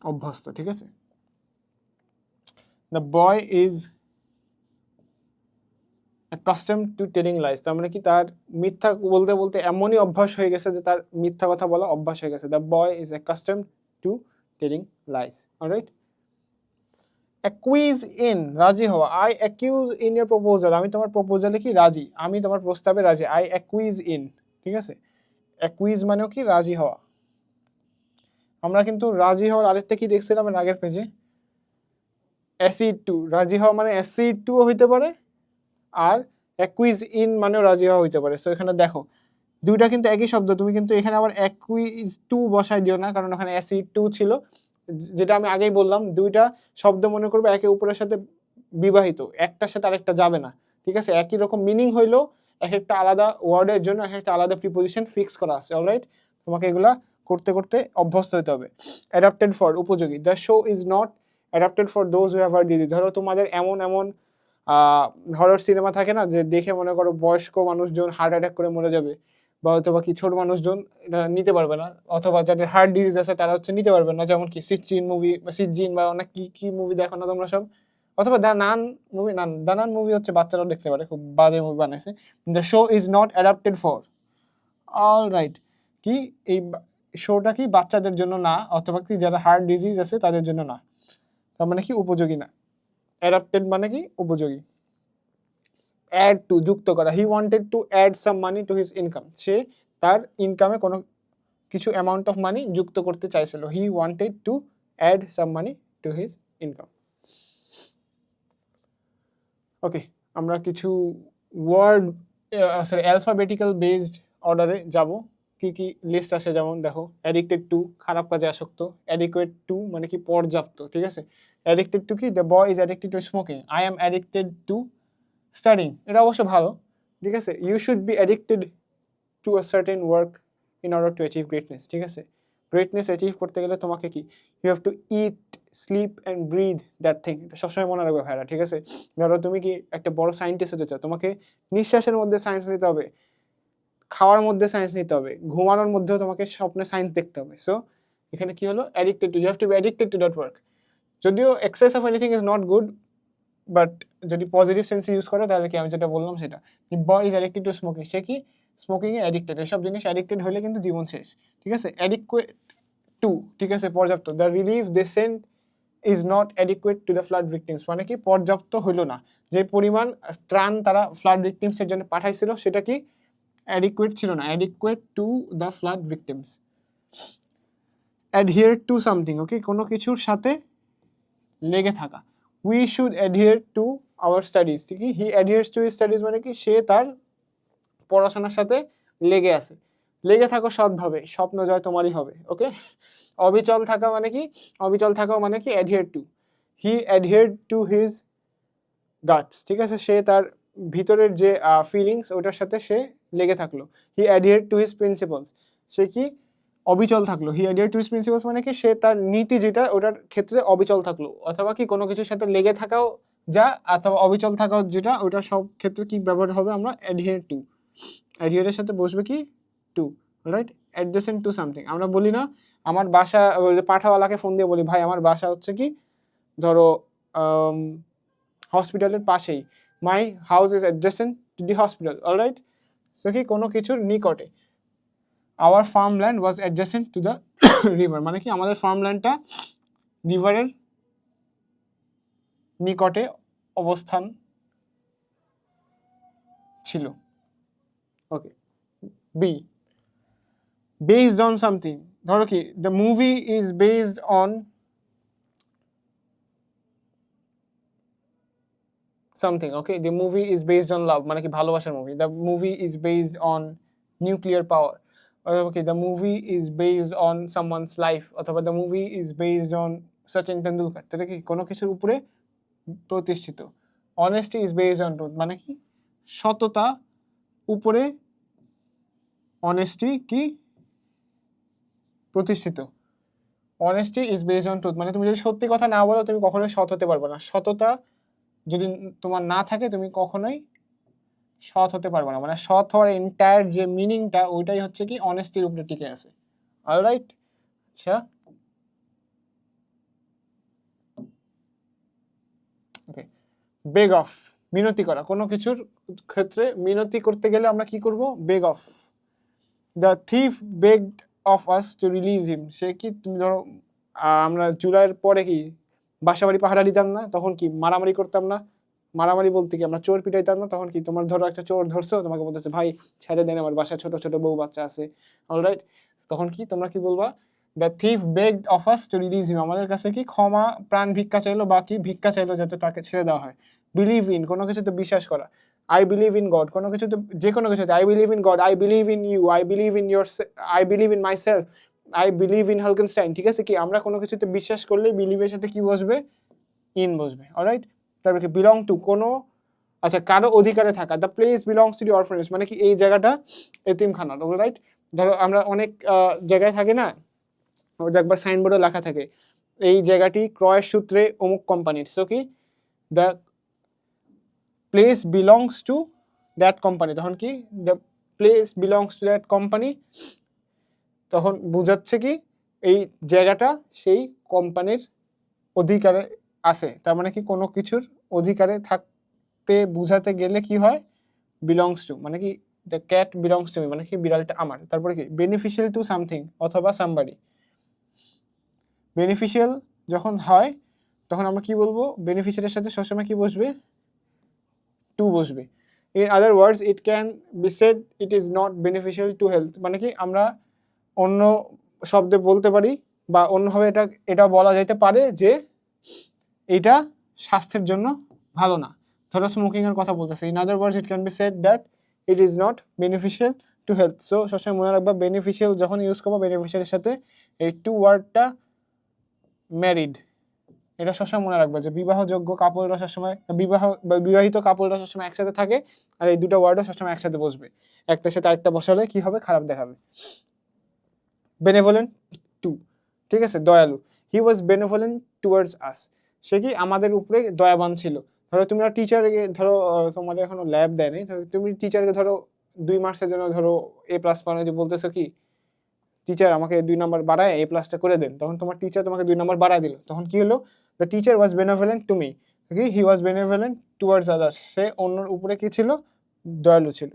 অভ্যস্ত, ঠিক আছে। The boy is accustomed to telling lies, তার মানে কি তার মিথ্যা বলতে বলতে এমনই অভ্যাস হয়ে গেছে যে তার মিথ্যা কথা বলা অভ্যাস হয়ে গেছে। The boy is accustomed to telling lies, alright। Acquiesce in, রাজি হওয়া। I acquiesce in your proposal, আমি তোমার প্রপোজালে কি রাজি, আমি তোমার প্রস্তাবে রাজি। আই অ্যাকুইজ ইন, ঠিক আছে। অ্যাকুইজ মানেও কি রাজি হওয়া। আমরা কিন্তু রাজি হওয়ার আরেকটা কি দেখছিলাম এর আগের পেজে, অ্যাসিড টু। রাজি হওয়া মানে অ্যাসিড টুও হইতে পারে, আর অ্যাকুইজ ইন মানেও রাজি হওয়া হইতে পারে। সো এখানে দেখো দুইটা কিন্তু একই শব্দ, তুমি কিন্তু এখানে আবার অ্যাকুইজ টু বসাই দিও না, কারণ ওখানে অ্যাসিড টু ছিল, যেটা আমি আগেই বললাম দুইটা শব্দ মনে করবে একে উপরের সাথে বিবাহিত, একটার সাথে আরেকটা যাবে না, ঠিক আছে। একই রকম মিনিং হইলেও এক একটা আলাদা ওয়ার্ডের জন্য এক একটা আলাদা প্রিপোজিশন ফিক্স করা আছে, অলরাইট। তোমাকে এগুলা করতে করতে অভ্যস্ত হতে হবে। অ্যাডাপ্টেড ফর, উপযোগী। The show is not adapted for those who have heart disease. ধরো তোমাদের এমন হরর সিনেমা থাকে না, যে দেখে মনে করো বয়স্ক মানুষজন হার্ট অ্যাটাক করে মরে যাবে, বা অথবা কি ছোট মানুষজন এটা নিতে পারবে না, অথবা যাদের হার্ট ডিজিজ আছে তারা হচ্ছে নিতে পারবে না, যেমন কি সিজিন বা অনেক কি মুভি দেখো না তোমরা সব, অথবা দ্য নান মুভি হচ্ছে বাচ্চারাও দেখতে পারে, খুব বাজে মুভি বানাইছে। The show is not adapted for, alright. কি এই শোটা কি বাচ্চাদের জন্য না, অথবা কি যারা হার্ট ডিজিজ আছে তাদের জন্য না, তার মানে কি উপযোগী না। অ্যাডাপ্টেড মানে কি উপযোগী। অ্যাড টু, যুক্ত করা। He wanted to add some money to his income, সে তার ইনকামে কোনো কিছু অ্যামাউন্ট অফ মানি যুক্ত করতে চাইছিল। He wanted to add some money to his income. Okay, আমরা কিছু ওয়ার্ড অ্যালফাবেটিক্যাল বেসড অর্ডারে যাব। কি কি লিস্ট আসে, যেমন দেখো অ্যাডিক্টেড টু, খারাপ কাজে আসক্ত। অ্যাডিকুয়েট টু মানে কি পর্যাপ্ত, ঠিক আছে। অ্যাডিক্টেড টু কি, the boy is addicted to smoking. I am addicted to studying, এটা অবশ্য ভালো, ঠিক আছে। You should be addicted to a certain work in order to achieve greatness, ঠিক আছে। গ্রেটনেস অ্যাচিভ করতে গেলে তোমাকে কি, you have to eat, sleep and breathe that thing, এটা সবসময় মনে রাখবে ভাইরা, ঠিক আছে। ধরো তুমি কি একটা বড় সায়েন্টিস্ট হতে চাও, তোমাকে নিঃশ্বাসের মধ্যে সায়েন্স নিতে হবে, খাওয়ার মধ্যে সায়েন্স নিতে হবে, ঘুমানোর মধ্যেও তোমাকে স্বপ্নে সায়েন্স দেখতে হবে। সো এখানে কি হলো, addicted to, you have to be addicted to that work. যদিও excess of anything is not good, but যদি পজিটিভ সেন্সে ইউজ করে তাহলে কি, আমি যেটা বললাম সেটা, boy is addicted to smoking, সে কি স্মোকিংয়ে অ্যাডিক্টেড। এসব জিনিস অ্যাডিক্টেড হলে কিন্তু জীবন শেষ, ঠিক আছে। অ্যাডিকুয়েট টু, ঠিক আছে, পর্যাপ্ত। The relief they send is not adequate to the flood victims, মানে কি পর্যাপ্ত হলো না, যে পরিমাণ ত্রাণ তারা ফ্লাড ভিকটিমসের জন্য পাঠাইছিল সেটা কি অ্যাডিকুয়েট ছিল না। Adequate to the flood victims. Adhere to something, okay, কোনো কিছুর সাথে লেগে থাকা। We should adhere to our studies, ঠিক আছে। He adheres to his studies মানে কি সে তার পড়াশোনার সাথে লেগে আছে। লেগে থাকো সৎভাবে, স্বপ্ন জয় তোমারই হবে, ওকে। অবিচল থাকা মানে কি, অবিচল থাকা মানে কি adhere to. He adhered to his guts, ঠিক আছে, সে তার ভিতরের যে ফিলিংস ওটার সাথে সে লেগে থাকলো। হি অ্যাডহিয়ার্ড টু হিজ প্রিন্সিপালস, সে কি অবিচল থাকলো। হি অ্যাডহিয়ার্ড টু হিজ প্রিন্সিপালস মানে কি সে তার নীতি যেটা ওটার ক্ষেত্রে অবিচল থাকলো, অথবা কি কোনো কিছুর সাথে লেগে থাকাও যা, অথবা অবিচল থাকাও যেটা, ওটা সব ক্ষেত্রে কি ব্যবহার হবে আমরা অ্যাডহিয়ার টু। অ্যাডহিয়ারের সাথে বসবে কি to, right, adjacent to something. আমরা বলি না আমার বাসা, ওই যে পাঠাওয়ালাকে ফোন দিয়ে বলি ভাই আমার বাসা হচ্ছে কি ধরো হসপিটালের পাশেই, my house is adjacent to the hospital, alright. So কি কোনো কিছুর নিকটে। Our farm land was adjacent to the river, মানে কি আমাদের ফার্ম ল্যান্ডটা রিভারের নিকটে অবস্থান ছিল। Okay, be, based on something. ধরো কি the movie is based on something, okay, the movie is based on love, মানে কি ভালোবাসার movie. The movie is based on nuclear power, অথবা কি the movie is based on someone's life, অথবা the movie is based on Sachin Tendulkar. এটা কি কোনো কিছুর উপরে প্রতিষ্ঠিত। Honesty is based on truth, মানে কি সততা উপরে অনেস্টি কি প্রতিষ্ঠিত। Honesty is based on truth, মানে তুমি যদি সত্যি কথা না বলো তুমি কখনোই সৎ হতে পারবে না। সততা যদি তোমার না থাকে তুমি কখনোই সৎ হতে পারবে না। মানে সৎ হওয়ার এন্টায়ার যে মিনিংটা ওইটাই হচ্ছে কি অনেস্টির উপরে টিকে আছে। অলরাইট, আচ্ছা ওকে। বেগ অফ, মিনতি করা। কোনো কিছুর ক্ষেত্রে মিনতি করতে গেলে আমরা কি করব? Beg of. The thief begged of us to release him. সে কি, তুমি ধরো আমরা জুলাইয়ের পরে কি বাসাবাড়ি পাহারা দিতাম না, তখন কি মারামারি করতাম না? মারামারি বলতে কি আমরা চোর পিটাইতাম না? তখন কি তোমার ধরো একটা চোর ধরছো, তোমাকে বলতেছে ভাই ছেড়ে দেন আমার বাসায় ছোট ছোট বউ বাচ্চা আছে, অলরাইট। তখন কি তোমরা কি বলবা? The thief begged of us to release him, আমাদের কাছে কি ক্ষমা প্রাণ ভিক্ষা চাইলো, বা কি ভিক্ষা চাইলো যাতে তাকে ছেড়ে দেওয়া হয়। বিলিভ ইন, কোনো কিছুতে বিশ্বাস করা। আই বিলিভ ইন গড, কোনো কিছুতে, যে কোনো কিছুতে I believe in God, I believe in you, I believe in your, I believe in myself, I believe in Halkenstein. ঠিক আছে, কি আমরা কোনো কিছুতে বিশ্বাস করলে বিলিভের সাথে কি বসবে? ইন বসবে, অলরাইট। তারপরে কি বিলং টু, কোনো, আচ্ছা কারো অধিকারে থাকা। The place belongs to the orphanage, মানে কি এই জায়গাটা এতিমখানা, অলরাইট। ধরো আমরা অনেক জায়গায় থাকি না, একবার সাইনবোর্ডে লেখা থাকে এই জায়গাটি ক্রয়ের সূত্রে অমুক কোম্পানির। সো কি the place belongs to that company, তখন কি the place belongs to that company, তখন বুঝাচ্ছে কি এই জায়গাটা সেই কোম্পানির অধিকারে আছে। তার মানে কি কোনো কিছুর অধিকারে থাকতে বুঝাতে গেলে কি হয়? বিলংস টু, মানে কি the cat belongs to me, মানে কি বিড়ালটা আমার। তারপরে কি বেনিফিশিয়াল টু সামথিং অথবা সামবাডি। বেনিফিশিয়াল যখন হয় তখন আমরা কি বলবো? বেনিফিশিয়ালের সাথে সবসময় কি বসবে? টু বসবে। In other words it can be said it is not beneficial to health, মানে কি আমরা অন্য শব্দে বলতে পারি বা অন্যভাবে এটা বলা যেতে পারে যে এটা স্বাস্থ্যের জন্য ভালো না। ধরো স্মোকিং এর কথা বলতেছে, in other words it can be said that it is not beneficial to health. So সবসময় মনে রাখবা বেনিফিশিয়াল যখন ইউজ করবো বেনিফিশিয়ালের সাথে এই টু ওয়ার্ডটা ম্যারিড, এটা সবসময় মনে রাখবা যে বিবাহযোগ্য কাপড়রা সবসময় বিবাহিত কাপড়রা সবসময় একসাথে থাকে, আর এই দুটো ওয়ার্ডও সবসময় একসাথে বসবে। একটার সাথে আরেকটা বসালে কি হবে? খারাপ দেখাবে। বেনেভোলেন্ট টু, ঠিক আছে, দয়ালু। হি ওয়াজ বেনেভোলেন্ট টুয়ার্ডস আস, সে কি আমাদের উপরে দয়াবান ছিল। ধরো তোমরা টিচারকে ধরো, তোমাদের এখনো ল্যাব দেয় নাই, তুমি টিচারকে ধরো 2 মার্কসের জন্য ধরো A+ পাওয়ার যে বলতেছো কি টিচার আমাকে 2 নাম্বার বাড়ায় A+টা করে দেন, তখন তোমার টিচার তোমাকে 2 নাম্বার বাড়ায় দিল, তখন কি হলো? The teacher was benevolent to me, he was benevolent towards others, সে অন্যর উপরে কি ছিল? দয়ালু ছিল।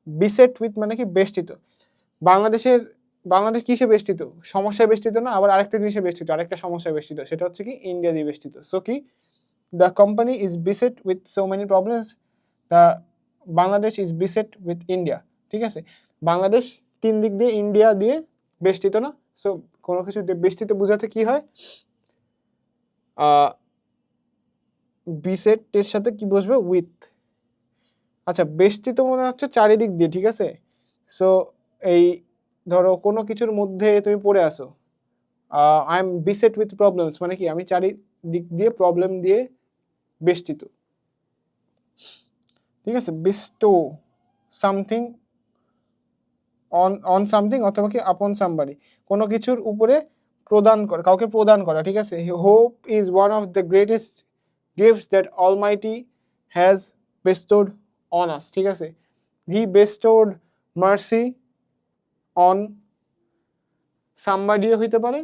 বিসেট উইথ, মানে কি বেষ্টিত। বাংলাদেশ কিসে বেষ্টিত? সমস্যায় বেষ্টিত না, আবার আরেকটা জিনিসে বেষ্টিত, আরেকটা সমস্যায় বেষ্টিত, সেটা হচ্ছে কি ইন্ডিয়া দিয়ে বেষ্টিত। সো কি the company is beset with so many problems, the Bangladesh is beset with India. ঠিক আছে, বাংলাদেশ 3 দিক দিয়ে ইন্ডিয়া দিয়ে বেষ্টিত না। সো কোনো কিছু বেষ্টিত বোঝাতে কি হয়? বিসেটের সাথে কি বসবে? উইথ। আচ্ছা, বেষ্টিত মনে হচ্ছে চারিদিক দিয়ে, ঠিক আছে। সো এই ধরো কোনো কিছুর মধ্যে তুমি পড়ে আসো, I am beset with problems, মানে কি আমি চারিদিক দিয়ে প্রবলেম দিয়ে বেষ্টিত। ঠিক আছে, বিস্টো সামথিং অন সামথিং অথবা কি আপন সামবাডি, কোনো কিছুর উপরে প্রদান করা, কাউকে প্রদান করা। ঠিক আছে, hope is one of the greatest gifts that almighty has bestowed on us. ঠিক আছে, হি বেস্টোড মার্সি অন সামবাডিও হইতে পারে,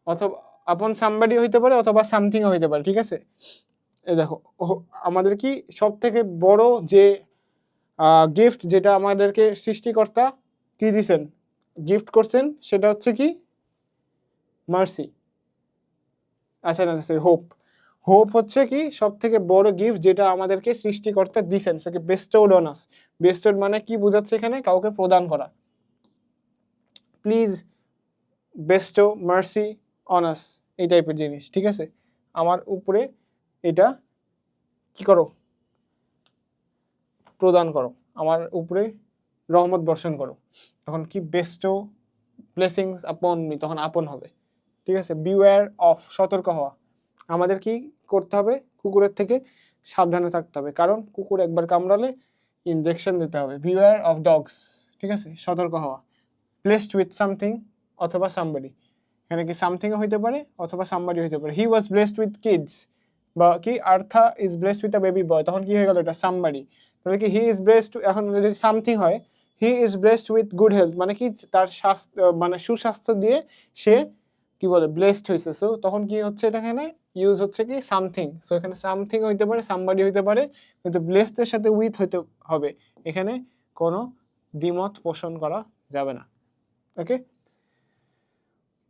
অথবা আপন সামবাডিও হইতে পারে, অথবা সামথিংও হইতে পারে, ঠিক আছে। এই দেখো আমাদের কি সব থেকে বড় যে গিফট যেটা আমাদেরকে সৃষ্টিকর্তা কি দিছেন, গিফট করছেন, সেটা হচ্ছে কি মার্সি। আচ্ছা হোপ। হোপ হচ্ছে কি সব থেকে বড় গিফট যেটা আমাদেরকে সৃষ্টিকর্তা দিছেন, সেকে বেস্টোড অন আস। বেস্টোড মানে কি বোঝাচ্ছে এখানে, কাউকে প্রদান করা। Please bestow mercy on us, এই টাইপের জিনিস, ঠিক আছে। আমার উপরে এটা কি করো, প্রদান করো, আমার উপরে রহমত বর্ষণ করো। তখন কি বেস্টো ব্লেসিংস আপন মি, তখন আপন হবে, ঠিক আছে। বিওয়্যার অফ, সতর্ক হওয়া। আমাদের কি করতে হবে, কুকুরের থেকে সাবধানে থাকতে হবে, কারণ কুকুর একবার কামড়ালে ইনজেকশন দিতে হবে। বিওয়্যার অফ ডগস, ঠিক আছে, সতর্ক হওয়া। ব্লেসড উইথ সামথিং অথবা সামবডি, এখানে কি সামথিংও হইতে পারে অথবা সামবডি হইতে পারে। He was blessed with kids, বা কি আর্থা is blessed with a baby boy, তখন কি হয়ে গেল, এটা সামবডি। তাহলে কি হি ইজ ব্লেসড, এখন যদি সামথিং হয়, he is blessed with good health, মানে কি তার স্বাস্থ্য, মানে সুস্বাস্থ্য দিয়ে সে কি বলে ব্লেসড হয়েছে। সো তখন কি হচ্ছে, এটা এখানে ইউজ হচ্ছে কি সামথিং। সো এখানে সামথিং হইতে পারে, সামবডি হইতে পারে, কিন্তু ব্লেসডের সাথে উইথ হইতে হবে, এখানে কোনো দ্বিমত পোষণ করা যাবে না। ওকে,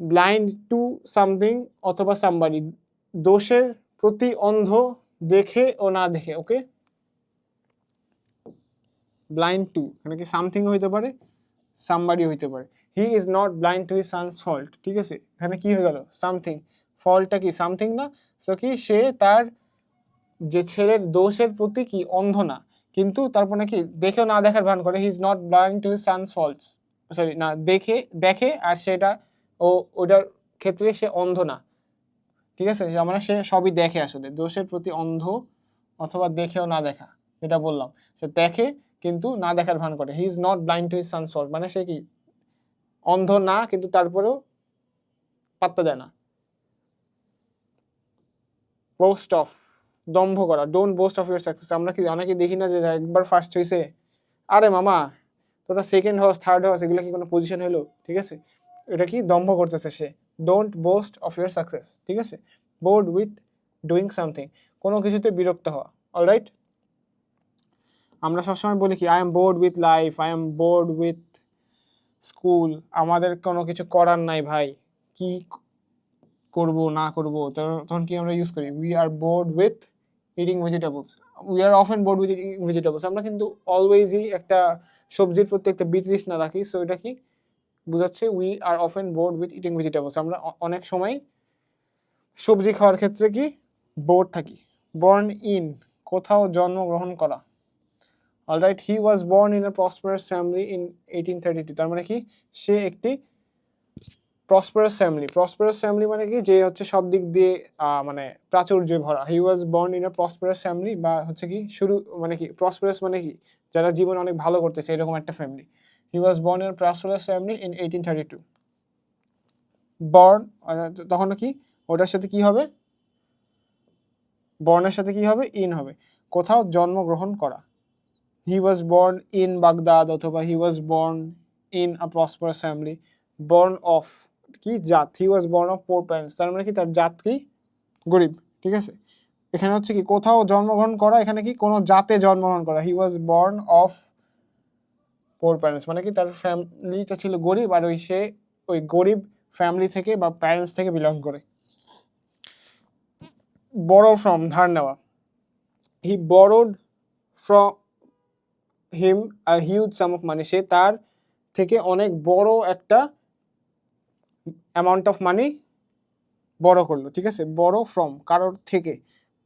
ব্লাইন্ড টু সামথিং অথবা সামবডি, দোষের প্রতি অন্ধ, দেখে ও না দেখে। ওকে, ব্লাইন্ড টু, এখানে কি সামথিং হইতে পারে, সামবডি হইতে পারে। He is not blind to his son's fault, ঠিক আছে, এখানে কি হয়ে গেল, সামথিং। ফল্টটা কি সামথিং না, সো কি সে তার যে ছেলের দোষের প্রতি কি অন্ধ না, কিন্তু তারপর নাকি দেখেও না দেখার ভান করে। He is not blind to his son's faults, sorry না, দেখে আর সেটা ওটার ক্ষেত্রে সে অন্ধ না, ঠিক আছে। মানে সে সবই দেখে, আসলে দোষের প্রতি অন্ধ অথবা দেখেও না দেখা, যেটা বললাম, সে দেখে কিন্তু না দেখার ভান করে। He is not blind to his son's fault, মানে সে কি অন্ধ না, কিন্তু তারপরেও পাত্তা দেয় না। বোস্ট অফ, দম্ভ করা। Don't boast of your success, আমরা কি অনেকে দেখি না যে একবার ফার্স্ট হয়েছে, আরে মামা তোরা সেকেন্ড হস, থার্ড হস, এগুলো কি কোনো পজিশন হলো, ঠিক আছে। এটা কি দম্ভ করতেছে সে। Don't boast of your success, ঠিক আছে। বোর্ড উইথ ডুইং সামথিং, কোনো কিছুতে বিরক্ত হওয়া। অলরাইট, আমরা সবসময় বলি কি I am bored with life, I am bored with school, আমাদের কোনো কিছু করার নাই ভাই, কি করব না করব, তখন কি আমরা ইউজ করি, we are board with eating vegetables. We are often board with eating vegetables, আমরা কিন্তু অলওয়েজই একটা সবজির প্রতি একটা বিতৃষ্ণা রাখি। সো এটা কি বুঝাচ্ছে, we are often board with eating vegetables, আমরা অনেক সময় সবজি খাওয়ার ক্ষেত্রে কি বোর্ড থাকি। বর্ন ইন, কোথাও জন্মগ্রহণ করা। Alright, he was born in a prosperous family in 1832, তার মানে কি সে একটি প্রসপারাস ফ্যামিলি মানে কি যে হচ্ছে সব দিক দিয়ে মানে প্রাচুর্যে ভরা। He was born in a prosperous family, বা হচ্ছে কি শুরু মানে কি প্রসপারাস মানে কি যারা জীবন অনেক ভালো করতেছে, এরকম একটা family. He was born in a prosperous family in 1832। Born, তখন কি ওটার সাথে কি হবে, বর্নের সাথে কি হবে, ইন হবে। কোথাও জন্মগ্রহণ করা, he was born in Baghdad, অথবা he was born in a prosperous family. Born of কি জাত, he was born of poor parents, তার মানে কি তার জাত কি গরিব, ঠিক আছে। এখানে হচ্ছে কি কোথাও জন্মগ্রহণ করা, এখানে কি কোনো জাতে জন্মগ্রহণ করা। He was born of poor parents, মানে কি তার ফ্যামিলিটা ছিল গরিব, আর সে ওই গরিব ফ্যামিলি থেকে বা প্যারেন্টস থেকে বিলং করে। বড়ো ফ্রম, ধার নেওয়া। He borrowed from him a huge sum of money, সে তার থেকে অনেক বড় একটা অ্যামাউন্ট অফ মানি বড় করলো, ঠিক আছে। বড় ফ্রম, কারোর থেকে,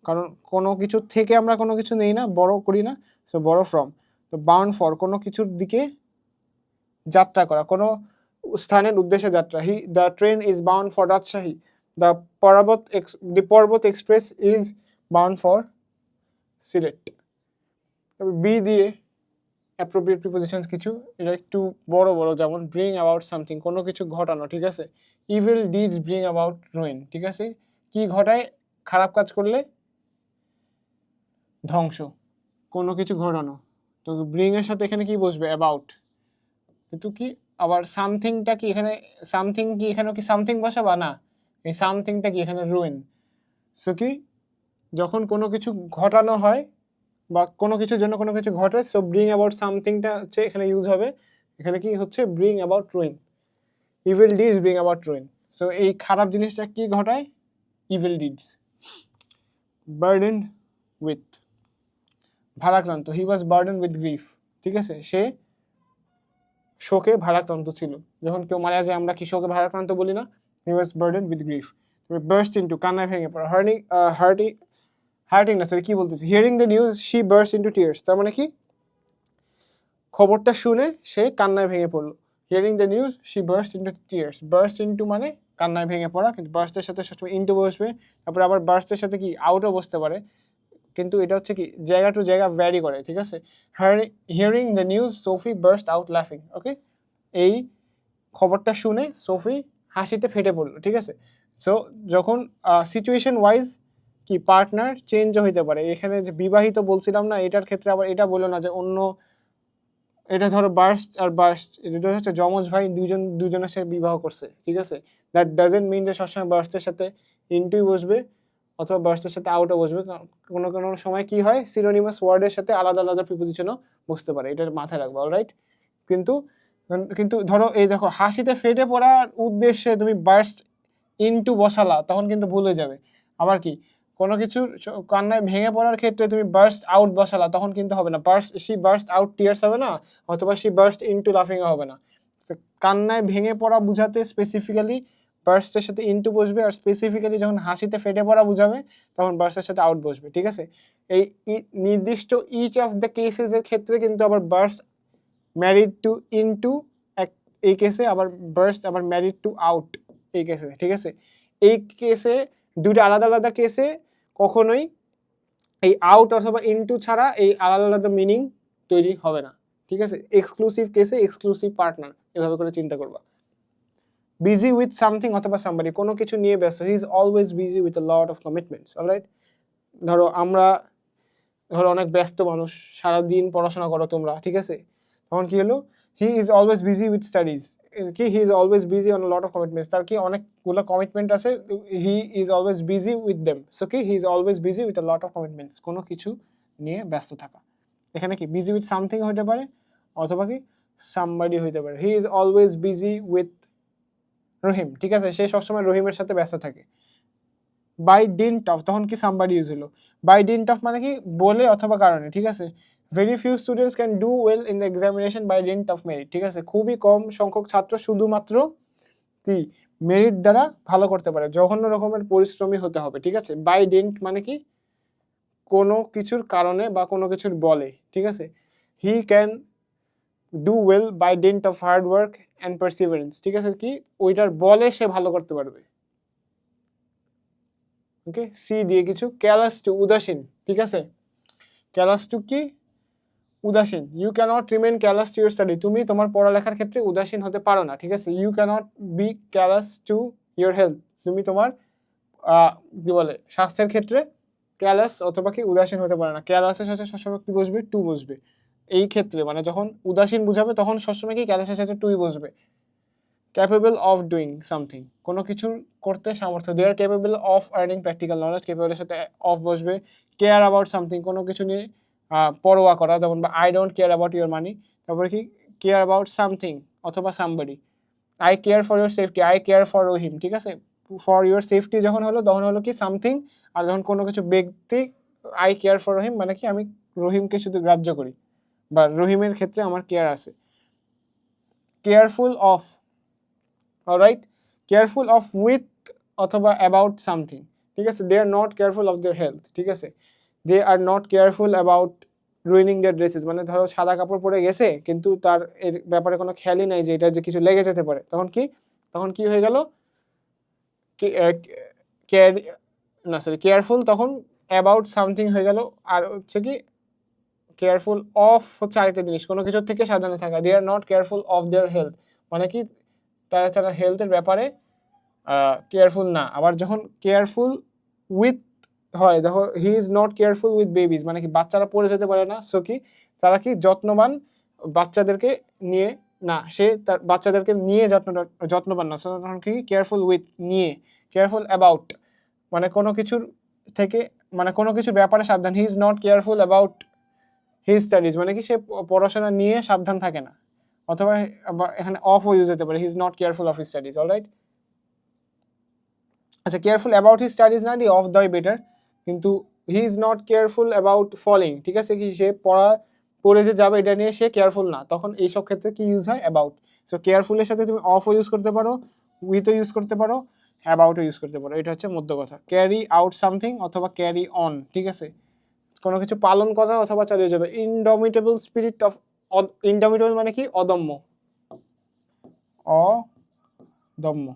কারণ কোনো কিছুর থেকে আমরা কোনো কিছু নেই না, বড় করি না। সো বড় ফ্রম। তো বাউন্ড ফর, কোনো কিছুর দিকে যাত্রা করা, কোনো স্থানের উদ্দেশ্যে যাত্রা। The train is bound for Rajshahi, the Parbat express is bound for Sylhet. তবে বি দিয়ে অ্যাপ্রোপ্রিয়েট প্রিপোজিশনস কিছু, এটা একটু বড় বড়, যেমন ব্রিং অ্যাবাউট সামথিং, কোনো কিছু ঘটানো, ঠিক আছে। Evil deeds bring about ruin, ঠিক আছে, কি ঘটায়, খারাপ কাজ করলে ধ্বংস, কোনো কিছু ঘটানো। তো ব্রিং এর সাথে এখানে কি বসবে, অ্যাবাউট, কিন্তু কি আবার সামথিংটা কি এখানে, সামথিং কি এখানে কি সামথিং বসাবা না, এই সামথিংটা কি এখানে রুইন। সো কি যখন কোনো কিছু ঘটানো হয় বা কোনো কিছুর জন্য কোনো কিছু ঘটে, সো ব্রিং অ্যাবাউট সামথিংটা হচ্ছে এখানে ইউজ হবে। এখানে কি হচ্ছে bring about ruin, evil deeds bring about ruin. So এই খারাপ জিনিসটা কি ঘটায়, ইভিল ডিডস। বার্ডেন উইথ, ভারাক্রান্ত, হি ওয়াজ বার্ডেন উইথ গ্রিফ, ঠিক আছে, সে শোকে ভারাক্রান্ত ছিল। যখন কেউ মারা যায় আমরা কি শোকে ভারাক্রান্ত বলি না, he was burden with grief. Burst into, কান্নায় ভেঙে পড়া, হার্টিং না সরি কি বলতেছি, hearing the news she burst into tears, তার মানে কি খবরটা শুনে সে কান্নায় ভেঙে পড়লো। Hearing the news she burst into tears, burst into মানে কান্নায় ভেঙে পড়া, কিন্তু বার্স্টের সাথে সবসময় ইনটু বসবে, তারপরে আবার বার্স্টের সাথে কি আউটও বসতে পারে, কিন্তু এটা হচ্ছে কি জায়গা টু জায়গা ভ্যারি করে, ঠিক আছে। Hearing the news Sophie burst out লাফিং, ওকে, এই খবরটা শুনে সোফি হাসিতে ফেটে পড়লো, ঠিক আছে। সো যখন সিচুয়েশন ওয়াইজ কি পার্টনার চেঞ্জও হইতে পারে, এখানে যে বিবাহিত বলছিলাম না, এটার ক্ষেত্রে আবার এটা বললো না যে অন্য, এটা ধরো বার্স্ট আর বার্স্ট, এটা হচ্ছে যমজ ভাই দুজনের সাথে বিবাহ করছে, ঠিক আছে। দ্যাট ডাজেন্ট মিন যে সবসময় বার্স্টের সাথে ইনটুই বসবে অথবা বার্স্টের সাথে আউটও বসবে, কোনো কোনো সময় কি হয় সিনোনিমাস ওয়ার্ডের সাথে আলাদা আলাদা প্রিপোজিশনও বসতে পারে, এটা মাথায় রাখবে, অলরাইট। কিন্তু কিন্তু ধরো এই দেখো হাসিতে ফেটে পড়ার উদ্দেশ্যে তুমি বার্স্ট ইনটু বসালা, তখন কিন্তু ভুল হয়ে যাবে। আবার কি কোনো কিছুর কান্নায় ভেঙে পড়ার ক্ষেত্রে তুমি বার্স্ট আউট বসালা, তখন কিন্তু হবে না, শি বার্স্ট আউট টিয়ার্স হবে না, অথবা শি বার্স্ট ইনটু লাফিংও হবে না। কান্নায় ভেঙে পড়া বুঝাতে স্পেসিফিক্যালি বার্স্টের সাথে ইনটু বসবে, আর স্পেসিফিক্যালি যখন হাসিতে ফেটে পড়া বুঝাবে তখন বার্স্টের সাথে আউট বসবে, ঠিক আছে। এই নির্দিষ্ট ইচ অফ দ্য কেসেসের ক্ষেত্রে কিন্তু আবার বার্স্ট ম্যারিড টু ইনটু এই কেসে, আবার বার্স্ট আবার ম্যারিড টু আউট এই কেসে, ঠিক আছে। এই কেসে দুটো আলাদা আলাদা কেসে কখনোই এই আউট অথবা ইনটু ছাড়া এই আলাদা আলাদা মিনিং তৈরি হবে না, ঠিক আছে। এক্সক্লুসিভ কেসে এক্সক্লুসিভ পার্টনার, এভাবে করে চিন্তা করবা। বিজি উইথ সামথিং অথবা সামবডি, কোনো কিছু নিয়ে ব্যস্ত, হি is always busy with a lot of commitments, alright. ধরো অনেক ব্যস্ত মানুষ, সারাদিন পড়াশোনা করো তোমরা, ঠিক আছে, তখন কি হলো, he is always busy with studies, কি he is always busy on lot of commitments, তার কি অনেকগুলো কমিটমেন্ট আছে, he is always busy with them, so কি he is always busy with a lot of commitments, কোনো কিছু নিয়ে ব্যস্ত থাকা। এখানে কি বিজি উইথ সামথিং হইতে পারে অথবা কি সামবডি হইতে পারে। He is always busy with Rahim, ঠিক আছে, সে সবসময় রহিমের সাথে ব্যস্ত থাকে। বাই ডিন্ট অফ, তখন কি সামবডি ইউজ হলো। বাই ডিন্ট অফ মানে কি বলে অথবা কারণে, ঠিক আছে। Very few students can do well in the examination by dint of merit, ঠিক আছে, খুবই কম সংখ্যক ছাত্র শুধুমাত্র কি মেরিট দ্বারা ভালো করতে পারে, জঘন্য রকমের পরিশ্রমী হতে হবে, ঠিক আছে। বাই ডিন্ট মানে কি কোনো কিছুর কারণে বা কোনো কিছুর বলে, ঠিক আছে। He can do well by dint of hard work and perseverance, ঠিক আছে, কি ওইটার বলে সে ভালো করতে পারবে, ওকে। সি দিয়ে কিছু, ক্যালাস টু উদাসীন, ঠিক আছে, ক্যালাস টু কি উদাসীন। You cannot remain callous to your study, তুমি তোমার পড়ালেখার ক্ষেত্রে উদাসীন হতে পারো না, ঠিক আছে। You cannot be callous to your health, তুমি তোমার কি বলে স্বাস্থ্যের ক্ষেত্রে ক্যালাস অথবা কি উদাসীন হতে পারে না। ক্যালাসের সাথে সবসময় কি বসবে, টু বসবে, এই ক্ষেত্রে মানে যখন উদাসীন বুঝাবে তখন সবসময় কি ক্যালাসের সাথে টুই বসবে। ক্যাপেবল অফ ডুইং সামথিং, কোনো কিছু করতে সামর্থ্য, they are capable of earning practical knowledge, ক্যাপেবলের সাথে অফ বসবে। কেয়ার অ্যাবাউট সামথিং, কোনো কিছু নিয়ে পরোয়া করা, যেমন বা I don't care about your money, তারপরে কি কেয়ার অ্যাবাউট সামথিং অথবা somebody. I care for your safety, I care for Rahim, ঠিক আছে, ফর ইউর সেফটি যখন হলো তখন হলো কি সামথিং, আর যখন কোনো কিছু ব্যক্তি আই কেয়ার ফর রহিম মানে কি আমি রহিমকে শুধু গ্রাহ্য করি বা রহিমের ক্ষেত্রে আমার কেয়ার আছে। Careful of, alright, careful of with অথবা অ্যাবাউট সামথিং, ঠিক আছে। They are not careful of their health, ঠিক আছে, they are not careful about ruining their dresses, মানে ধরো সাদা কাপড় পরে গেছে কিন্তু তার এর ব্যাপারে কোনো খেয়ালই নাই যে এটা যে কিছু লেগে যেতে পারে, তখন কি হয়ে গেল, কেয়ারফুল তখন অ্যাবাউট সামথিং হয়ে গেল। আর হচ্ছে কি কেয়ারফুল অফ হচ্ছে আরেকটা জিনিস, কোনো কিছুর থেকে সাবধানে থাকা। They are not careful of their health মানে কি তারা হেলথের ব্যাপারে কেয়ারফুল না। আবার যখন কেয়ারফুল উইথ হয়, দেখো হি is not careful with babies মানে কি বাচ্চারা পড়ে যেতে পারে না, সো কি তারা কি যত্নবান বাচ্চাদেরকে নিয়ে না, সে তার বাচ্চাদেরকে নিয়ে যত্নবান না, তখন কি কেয়ারফুল উইথ নিয়ে, কেয়ারফুল অ্যাবাউট মানে কোনো কিছুর থেকে মানে কোনো কিছুর ব্যাপারে সাবধান। হি is not careful about his studies মানে কি সে পড়াশোনা নিয়ে সাবধান থাকে না, অথবা এখানে অফও ইউজ হতে পারে, he is not careful of his studies. Alright, আচ্ছা কেয়ারফুল অ্যাবাউট হিজ স্টাডিজ না দিয়ে অফ দ্য বেটার, কিন্তু he is not careful about falling, ঠিক আছে, কি সে পড়ে যে যাবে এটা নিয়ে সে কেয়ারফুল না, তখন এইসব ক্ষেত্রে কি ইউজ হয় অ্যাবাউট। সো কেয়ারফুলের সাথে তুমি অফও ইউজ করতে পারো, উইথও ইউজ করতে পারো, অ্যাবাউটও ইউজ করতে পারো, এটা হচ্ছে মধ্য কথা। ক্যারি আউট সামথিং অথবা ক্যারি অন, ঠিক আছে, কোনো কিছু পালন করা অথবা চালিয়ে যাবে। ইনডমিটেবল স্পিরিট অফ, ইনডমিটেবল মানে কি অদম্য, অদম্য।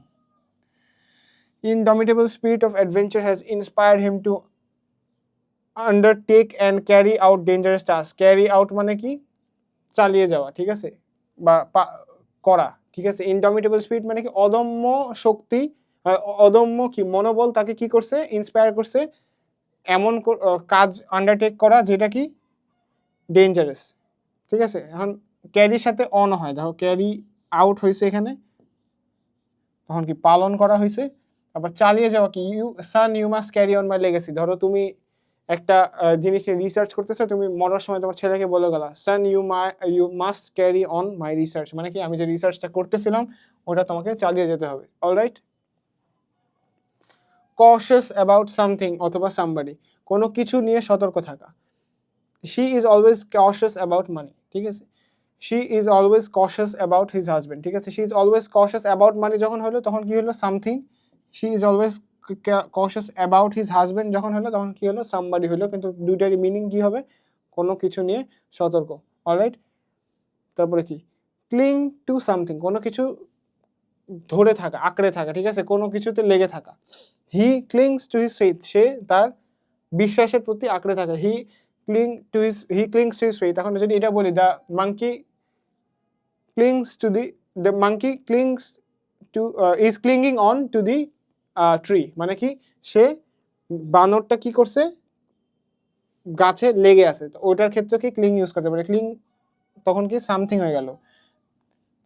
Indomitable spirit of adventure has inspired him to undertake and carry out dangerous tasks. Carry out মানে কি চালিয়ে যাওয়া, ঠিক আছে, বা করা, ঠিক আছে। ইনডমিটেবল স্পিরিট মানে কি অদম্য শক্তি, অদম্য কি মনোবল তাকে কি করছে, ইন্সপায়ার করছে এমন কাজ আন্ডারটেক করা যেটা কি ডেঞ্জারাস, ঠিক আছে। এখন ক্যারির সাথে অন হয়, দেখো ক্যারি আউট হয়েছে এখানে, তখন কি পালন করা হয়েছে। আবার চালিয়ে যাওয়া কি you must carry on my legacy. ধরো তুমি একটা জিনিস রিসার্চ করতেছো, তুমি মরার সময় তোমার ছেলেকে বলে গেলা son you must carry on my research, মানে কি আমি যে রিসার্চটা করতেছিলাম ওটা তোমাকে চালিয়ে যেতে হবে। অলরাইট, কশাস অ্যাবাউট সামথিং অথবা সামবাডি, কোনো কিছু নিয়ে সতর্ক থাকা। শি ইজ অলওয়েজ কশাস অ্যাবাউট মানি, ঠিক আছে, she is always কশাস about his husband, ঠিক আছে। শি ইজ অলওয়েজ কশাস অ্যাবাউট মানি যখন হলো তখন কি হলো something, she is always কশাস about his husband যখন হলো তখন কি হলো সামবাডি হলো, কিন্তু দুইটারই মিনিং কি হবে, কোনো কিছু নিয়ে সতর্ক। অলরাইট, তারপরে কি ক্লিং টু সামথিং, কোনো কিছু ধরে থাকা, আঁকড়ে থাকা, ঠিক আছে, কোনো কিছুতে লেগে থাকা। He clings to his faith, সে তার বিশ্বাসের প্রতি আঁকড়ে থাকে। He clings to his faith. এখন যদি এটা বলি the monkey clings to the monkey clings to is clinging on to the tree, মানে কি সে বানরটা কি করছে গাছে লেগে আছে, তো ওটার ক্ষেত্রে কি ক্লিং ইউজ করতে পারে। ক্লিং তখন কি সামথিং হয়ে গেল।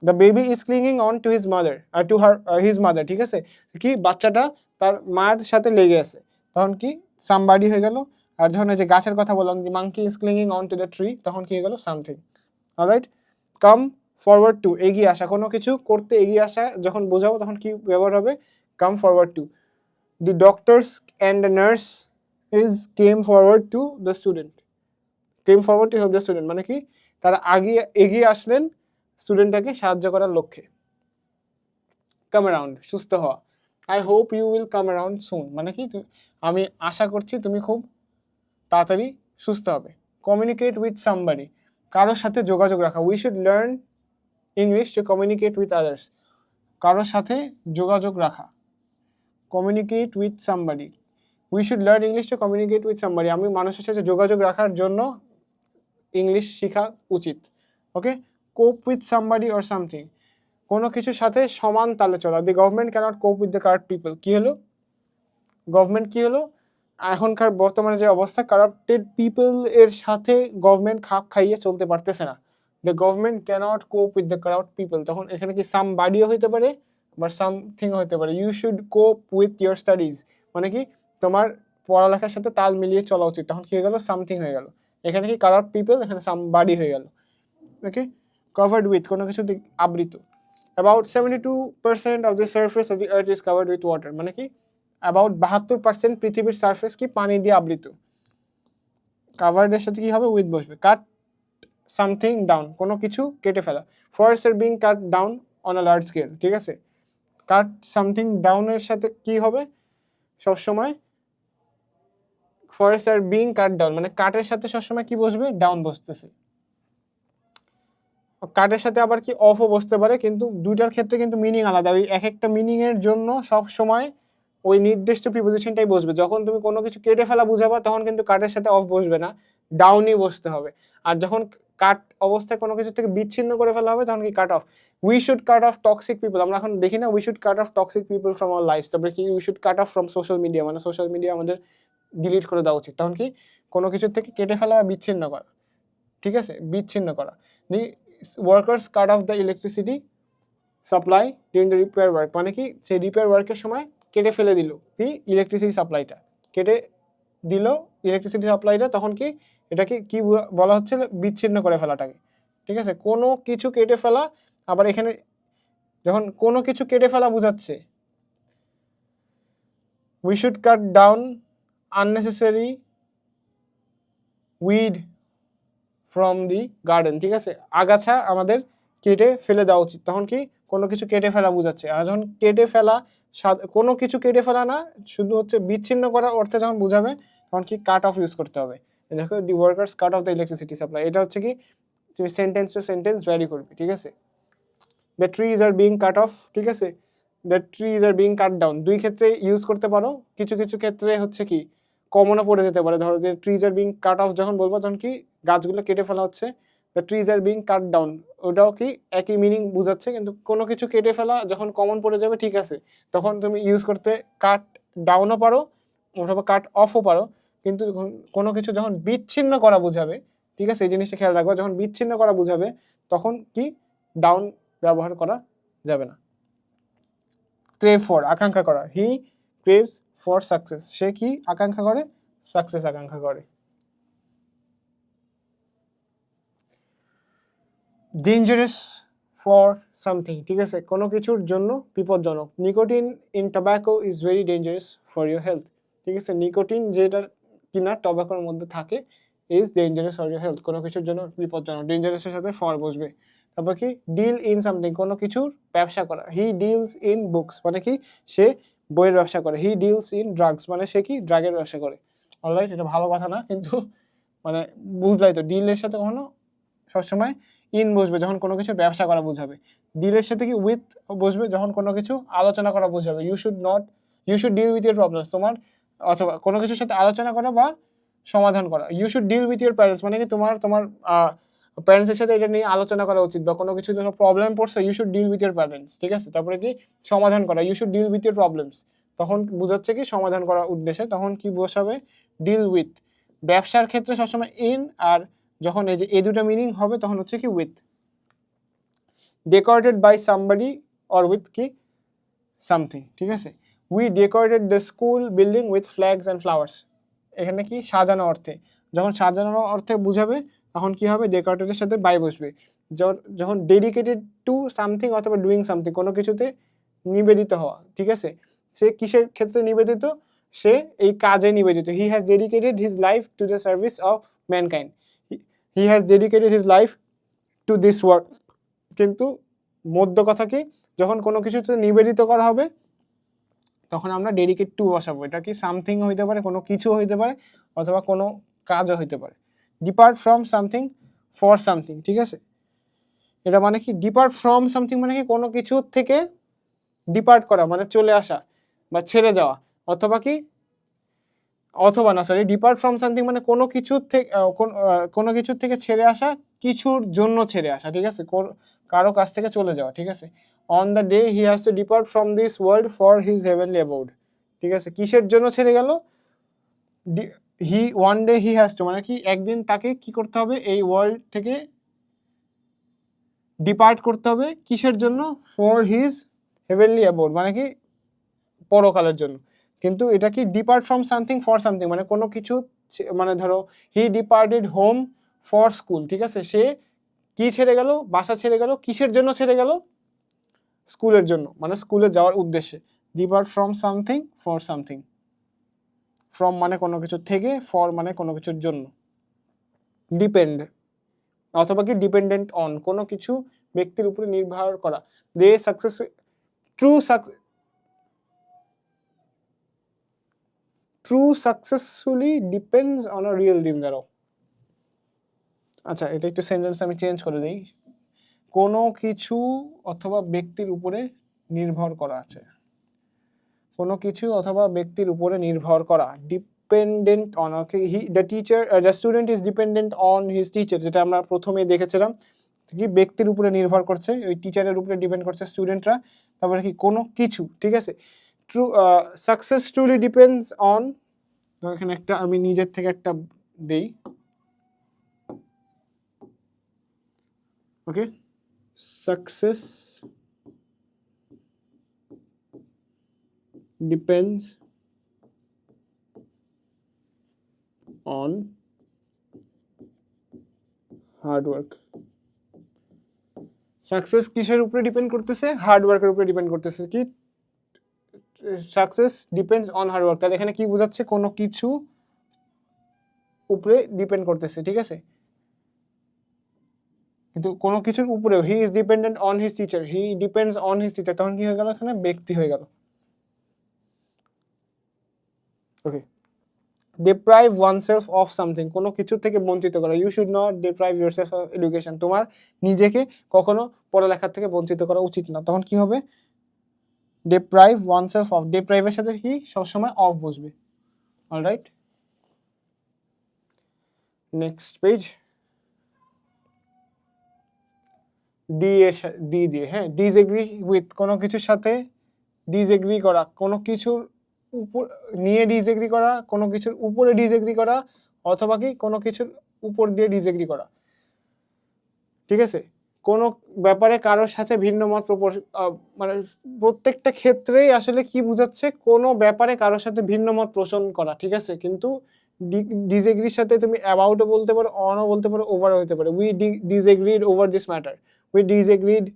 The baby is clinging on to his mother to her his mother, ঠিক আছে, কি বাচ্চাটা তার মার সাথে লেগে আছে, তখন কি সামবাডি হয়ে গেল। আর যখন এই যে গাছের কথা বললাম যে monkey is clinging on to the tree, তখন কি হয়ে গেল something. Alright, come forward to, এগিয়ে আসা, কোনো কিছু করতে এগিয়ে আসা যখন বোঝাবো তখন কি ব্যবহার হবে, come forward to. The doctors and the nurse is came forward to the student, came forward to help the student, মানে কি তারা এগিয়ে আসলেন স্টুডেন্টটাকে সাহায্য করার লক্ষ্যে। কাম অ্যারাউন্ড, সুস্থ হওয়া। I hope you will come around soon, মানে কি আমি আশা করছি তুমি খুব তাড়াতাড়ি সুস্থ হবে। কমিউনিকেট উইথ সামবাডি, কারোর সাথে যোগাযোগ রাখা। We should learn English to communicate with others, কারোর সাথে যোগাযোগ রাখা। Communicate with somebody, we should learn English to communicate with somebody, আমি মানুষের সাথে যোগাযোগ রাখার জন্য ইংলিশ শেখা উচিত। ওকে, কোপ উইথ সামবাডি অর সামথিং, কোনো কিছুর সাথে সমান তালে চলা। The government cannot cope with the correct people, কি হলো গভর্নমেন্ট কি হলো এখনকার বর্তমানে যে অবস্থা, কারাপ্টেড পিপল এর সাথে গভর্নমেন্ট খাপ খাইয়ে চলতে পারতেছে না। The government cannot cope with the corrupt people, তখন এখানে কি সামবাডিও হইতে পারে বা সামথিং হইতে পারে। You should cope with your studies, মানে কি তোমার পড়ালেখার সাথে তাল মিলিয়ে চলা উচিত, তখন কি হয়ে গেল সামথিং হয়ে গেল। এখানে কি কারাপ্ট পিপল, এখানে সামবাডি হয়ে গেল। ওকে, কভার্ড উইথ, কোনো কিছু আবৃত। About 72% of the surface of the earth is covered with water, মানে কি অ্যাবাউট 72% পৃথিবীর সারফেস কি পানি দিয়ে আবৃত। কাভার্ডের সাথে কি হবে, উইথ বসবে। কাট সামথিং ডাউন, কোনো কিছু কেটে ফেলা। Forest are being cut down on a large scale, ঠিক আছে। কাট সামথিং ডাউনের সাথে কি হবে সবসময়, forest are being cut down, মানে কাটের সাথে সবসময় কি বসবে, ডাউন বসতেছে। কাটের সাথে আবার কি অফও বসতে পারে, কিন্তু দুইটার ক্ষেত্রে কিন্তু মিনিং আলাদা। ওই এক একটা মিনিং এর জন্য সব সময় ওই নির্দিষ্ট প্রিপোজিশনটাই বসবে। যখন তুমি কোনো কিছু কেটে ফেলা বুঝাবা তখন কিন্তু কাটের সাথে অফ বসবে না, ডাউনই বসতে হবে। আর যখন কাট অবস্থায় কোনো কিছু থেকে বিচ্ছিন্ন করে ফেলা হবে তখন কি cut off. We should cut off toxic people, আমরা এখন দেখি না, we should cut off toxic people from our life. তারপরে কি we should cut off from social media, মানে সোশ্যাল মিডিয়া আমাদের ডিলিট করে দেওয়া উচিত। তখন কি কোনো কিছুর থেকে কেটে ফেলা বা বিচ্ছিন্ন করা, ঠিক আছে, বিচ্ছিন্ন করা। Workers cut off the electricity supply during the repair work, মানে কি সেই রিপেয়ার ওয়ার্কের সময় কেটে ফেলে দিল কি ইলেকট্রিসিটি সাপ্লাইটা, কেটে দিল ইলেকট্রিসিটি সাপ্লাইটা, তখন কি এটাকে কি বলা হচ্ছে, বিচ্ছিন্ন করে ফেলাটাকে, ঠিক আছে। কোনো কিছু কেটে ফেলা, আবার এখানে যখন কোনো কিছু কেটে ফেলা বোঝাচ্ছে, we should cut down unnecessary weed from the garden, ঠিক আছে, আগাছা আমাদের কেটে ফেলে দেওয়া উচিত, তখন কি কোনো কিছু কেটে ফেলা বোঝাচ্ছে। আর যখন কেটে ফেলা, কোনো কিছু কেটে ফেলা না, শুধু হচ্ছে বিচ্ছিন্ন করার অর্থে যখন বোঝাবে, তখন কি কাট অফ ইউজ করতে হবে। দেখো the workers cut off the electricity supply, এটা হচ্ছে কি তুমি সেন্টেন্স টু সেন্টেন্স ভ্যারি করবে, ঠিক আছে। The trees are being cut off, ঠিক আছে, the trees are being cut down, দুই ক্ষেত্রে ইউজ করতে পারো। কিছু কিছু ক্ষেত্রে হচ্ছে কি কমনও পড়ে যেতে পারে, ধরো যে trees are being cut off যখন বলবো তখন কি গাছগুলো কেটে ফেলা হচ্ছে, the trees are being cut down, ওটাও কি একই মিনিং বোঝাচ্ছে। কিন্তু কোনো কিছু কেটে ফেলা যখন কমন পড়ে যাবে, ঠিক আছে, তখন তুমি ইউজ করতে কাট ডাউনও পারো অথবা কাট অফও পারো। কিন্তু কোনো কিছু যখন বিচ্ছিন্ন করা বোঝাবে, ঠিক আছে, এই জিনিসটা খেয়াল রাখবা, যখন বিচ্ছিন্ন করা বোঝাবে তখন কি ডাউন ব্যবহার করা যাবে না। ক্রেভ ফর, আকাঙ্ক্ষা করা, হি ক্রেভস ফর সাকসেস, সে কি আকাঙ্ক্ষা করে, সাকসেস আকাঙ্ক্ষা করে। ডেঞ্জারাস ফর সামথিং, ঠিক আছে, কোনো কিছুর জন্য বিপজ্জনক। Nicotine in tobacco is very dangerous for your health, ঠিক আছে, নিকোটিন যেটা কিনা টব্যাকোর মধ্যে থাকে is dangerous for your health, কোনো কিছুর জন্য বিপজ্জনক, ডেঞ্জারাসের সাথে ফর বসবে। তারপর কি ডিল ইন সামথিং, কোনো কিছুর ব্যবসা করা, হি ডিলস ইন বুকস, মানে কি সে বইয়ের ব্যবসা করে, হি ডিলস ইন ড্রাগস, মানে সে কি ড্রাগের ব্যবসা করে। অলরাইট, এটা ভালো কথা না, কিন্তু মানে বুঝলাই তো, ডিলের সাথে কখনো সবসময় ইন বসবে যখন কোনো কিছু ব্যবসা করা বোঝাবে, ডিলের সাথে কি উইথ বসবে যখন কোনো কিছু আলোচনা করা বোঝাবে। You should deal with your problems, তোমার অথবা কোনো কিছুর সাথে আলোচনা করা বা সমাধান করা। You should deal with your parents, মানে কি তোমার প্যারেন্টসের সাথে এটা নিয়ে আলোচনা করা উচিত, বা কোনো কিছু যখন প্রবলেম পড়ছে you should deal with your parents, ঠিক আছে। তারপরে কি সমাধান করা, you should deal with your problems, তখন বোঝাচ্ছে কি সমাধান করার উদ্দেশ্যে, তখন কি বসাবে ডিল উইথ। ব্যবসার ক্ষেত্রে সবসময় ইন, আর যখন এই যে এই দুটো মিনিং হবে তখন হচ্ছে কি with. Decorated by somebody or with কি সামথিং, ঠিক আছে। We decorated the school building with flags and flowers, এখানে কি সাজানো অর্থে, যখন সাজানো অর্থে বুঝাবে তখন কি হবে ডেকোরেটেডের সাথে বাই বসবে। যখন ডেডিকেটেড টু সামথিং অথবা ডুইং সামথিং, কোনো কিছুতে নিবেদিত হওয়া, ঠিক আছে, সে কিসের ক্ষেত্রে নিবেদিত, সে এই কাজে নিবেদিত। He has dedicated his life to the service of mankind, he has dedicated his life to this work. কিন্তু মধ্য কথা কি, যখন কোনো কিছুতে নিবেদিত করা হবে তখন আমরা ডেডিকেট টু বসাবো, এটা কি সামথিং হইতে পারে, কোনো কিছু হইতে পারে, অথবা কোনো কাজও হইতে পারে। Depart from something for something, ঠিক আছে, এটা মানে কি ডিপার্ট ফ্রম সামথিং মানে কি কোনো কিছু থেকে ডিপার্ট করা, মানে চলে আসা বা ছেড়ে যাওয়া, অথবা কি অথবা না সরি, ডিপার্ট ফ্রম সামথিং মানে কোনো কিছুর থেকে কোনো কিছুর থেকে ছেড়ে আসা, কিছুর জন্য ছেড়ে আসা, ঠিক আছে, কারো কাছ থেকে চলে যাওয়া, ঠিক আছে। On the day he has to depart from this world for his heavenly aboard, ঠিক আছে, কিসের জন্য ছেড়ে গেল, one day he has to মানে কি একদিন তাকে কি করতে হবে, এই ওয়ার্ল্ড থেকে ডিপার্ট করতে হবে, কিসের জন্য, ফর হিজ হেভেনলি অ্যাবোর্ড, মানে কি পরকালের জন্য। কিন্তু এটা কি depart from something for something, মানে কোনো কিছু, মানে ধরো হি ডিপার্টেড হোম ফর স্কুল, ঠিক আছে, সে কি ছেড়ে গেল, বাসা ছেড়ে গেল, কিসের জন্য ছেড়ে গেল, স্কুলের জন্য, মানে স্কুলে যাওয়ার উদ্দেশ্যে। Depart from something for something, from মানে কোনো কিছুর থেকে, ফর মানে কোনো কিছুর জন্য। ডিপেন্ড অথবা কি ডিপেন্ডেন্ট অন, কোনো কিছু ব্যক্তির উপরে নির্ভর করা। They success true successfully depends on a real dream, দাঁড়াও, আচ্ছা এটা একটু সেন্টেন্স আমি চেঞ্জ করে দিই, কোনো কিছু অথবা ব্যক্তির উপরে নির্ভর করা আছে, কোনো কিছু অথবা ব্যক্তির উপরে নির্ভর করা, dependent on, okay, the student is dependent on his teacher, যেটা আমরা প্রথমেই দেখেছিলাম, কি ব্যক্তির উপরে নির্ভর করছে, ওই টিচারের উপরে ডিপেন্ড করছে স্টুডেন্টরা। তারপরে কি কোনো কিছু, ঠিক আছে, true success truly depends on, এখানে একটা আমি নিজের থেকে একটা দেই, okay, success depends on hard work. Success কিসের উপরে ডিপেন্ড করতেছে? হার্ড ওয়ার্কের উপরে ডিপেন্ড করতেছে। কি success depends on hard work, তাহলে এখানে কি বোঝাচ্ছে? কোনো কিছু উপরে ডিপেন্ড করতেছে, ঠিক আছে? কিন্তু কোনো কিছুর উপরেও, he is dependent on his teacher, he depends on his teacher, তখন কি হয়ে গেল? এখানে ব্যক্তি হয়ে গেল। ওকে, deprive oneself of something, কোনো কিছু থেকে বঞ্চিত করা। You should not deprive yourself of education, তোমার নিজেকে কখনো পড়ালেখার থেকে বঞ্চিত করা উচিত না। তখন কি হবে? deprive oneself of, deprive এর সাথে কি সবসময় অফ বসবে। Alright, next page. ডি দিয়ে, হ্যাঁ, ডিসএগ্রি উইথ, কোনো কিছুর সাথে ডিসএগ্রি করা, কোনো কিছুর উপর নিয়ে ডিসএগ্রি করা, কোনো কিছুর উপরে ডিসএগ্রি করা, অথবা কি কোনো কিছুর উপর দিয়ে ডিসএগ্রি করা, ঠিক আছে? কোনো ব্যাপারে কারোর সাথে ভিন্ন মত মানে প্রত্যেকটা ক্ষেত্রেই আসলে কি বোঝাচ্ছে? কোনো ব্যাপারে কারোর সাথে ভিন্ন মত পোষণ করা, ঠিক আছে? কিন্তু ডিসএগ্রির সাথে তুমি অ্যাবাউটও বলতে পারো, অনও বলতে পারো, ওভারও হতে পারে। We disagreed over this matter, we disagreed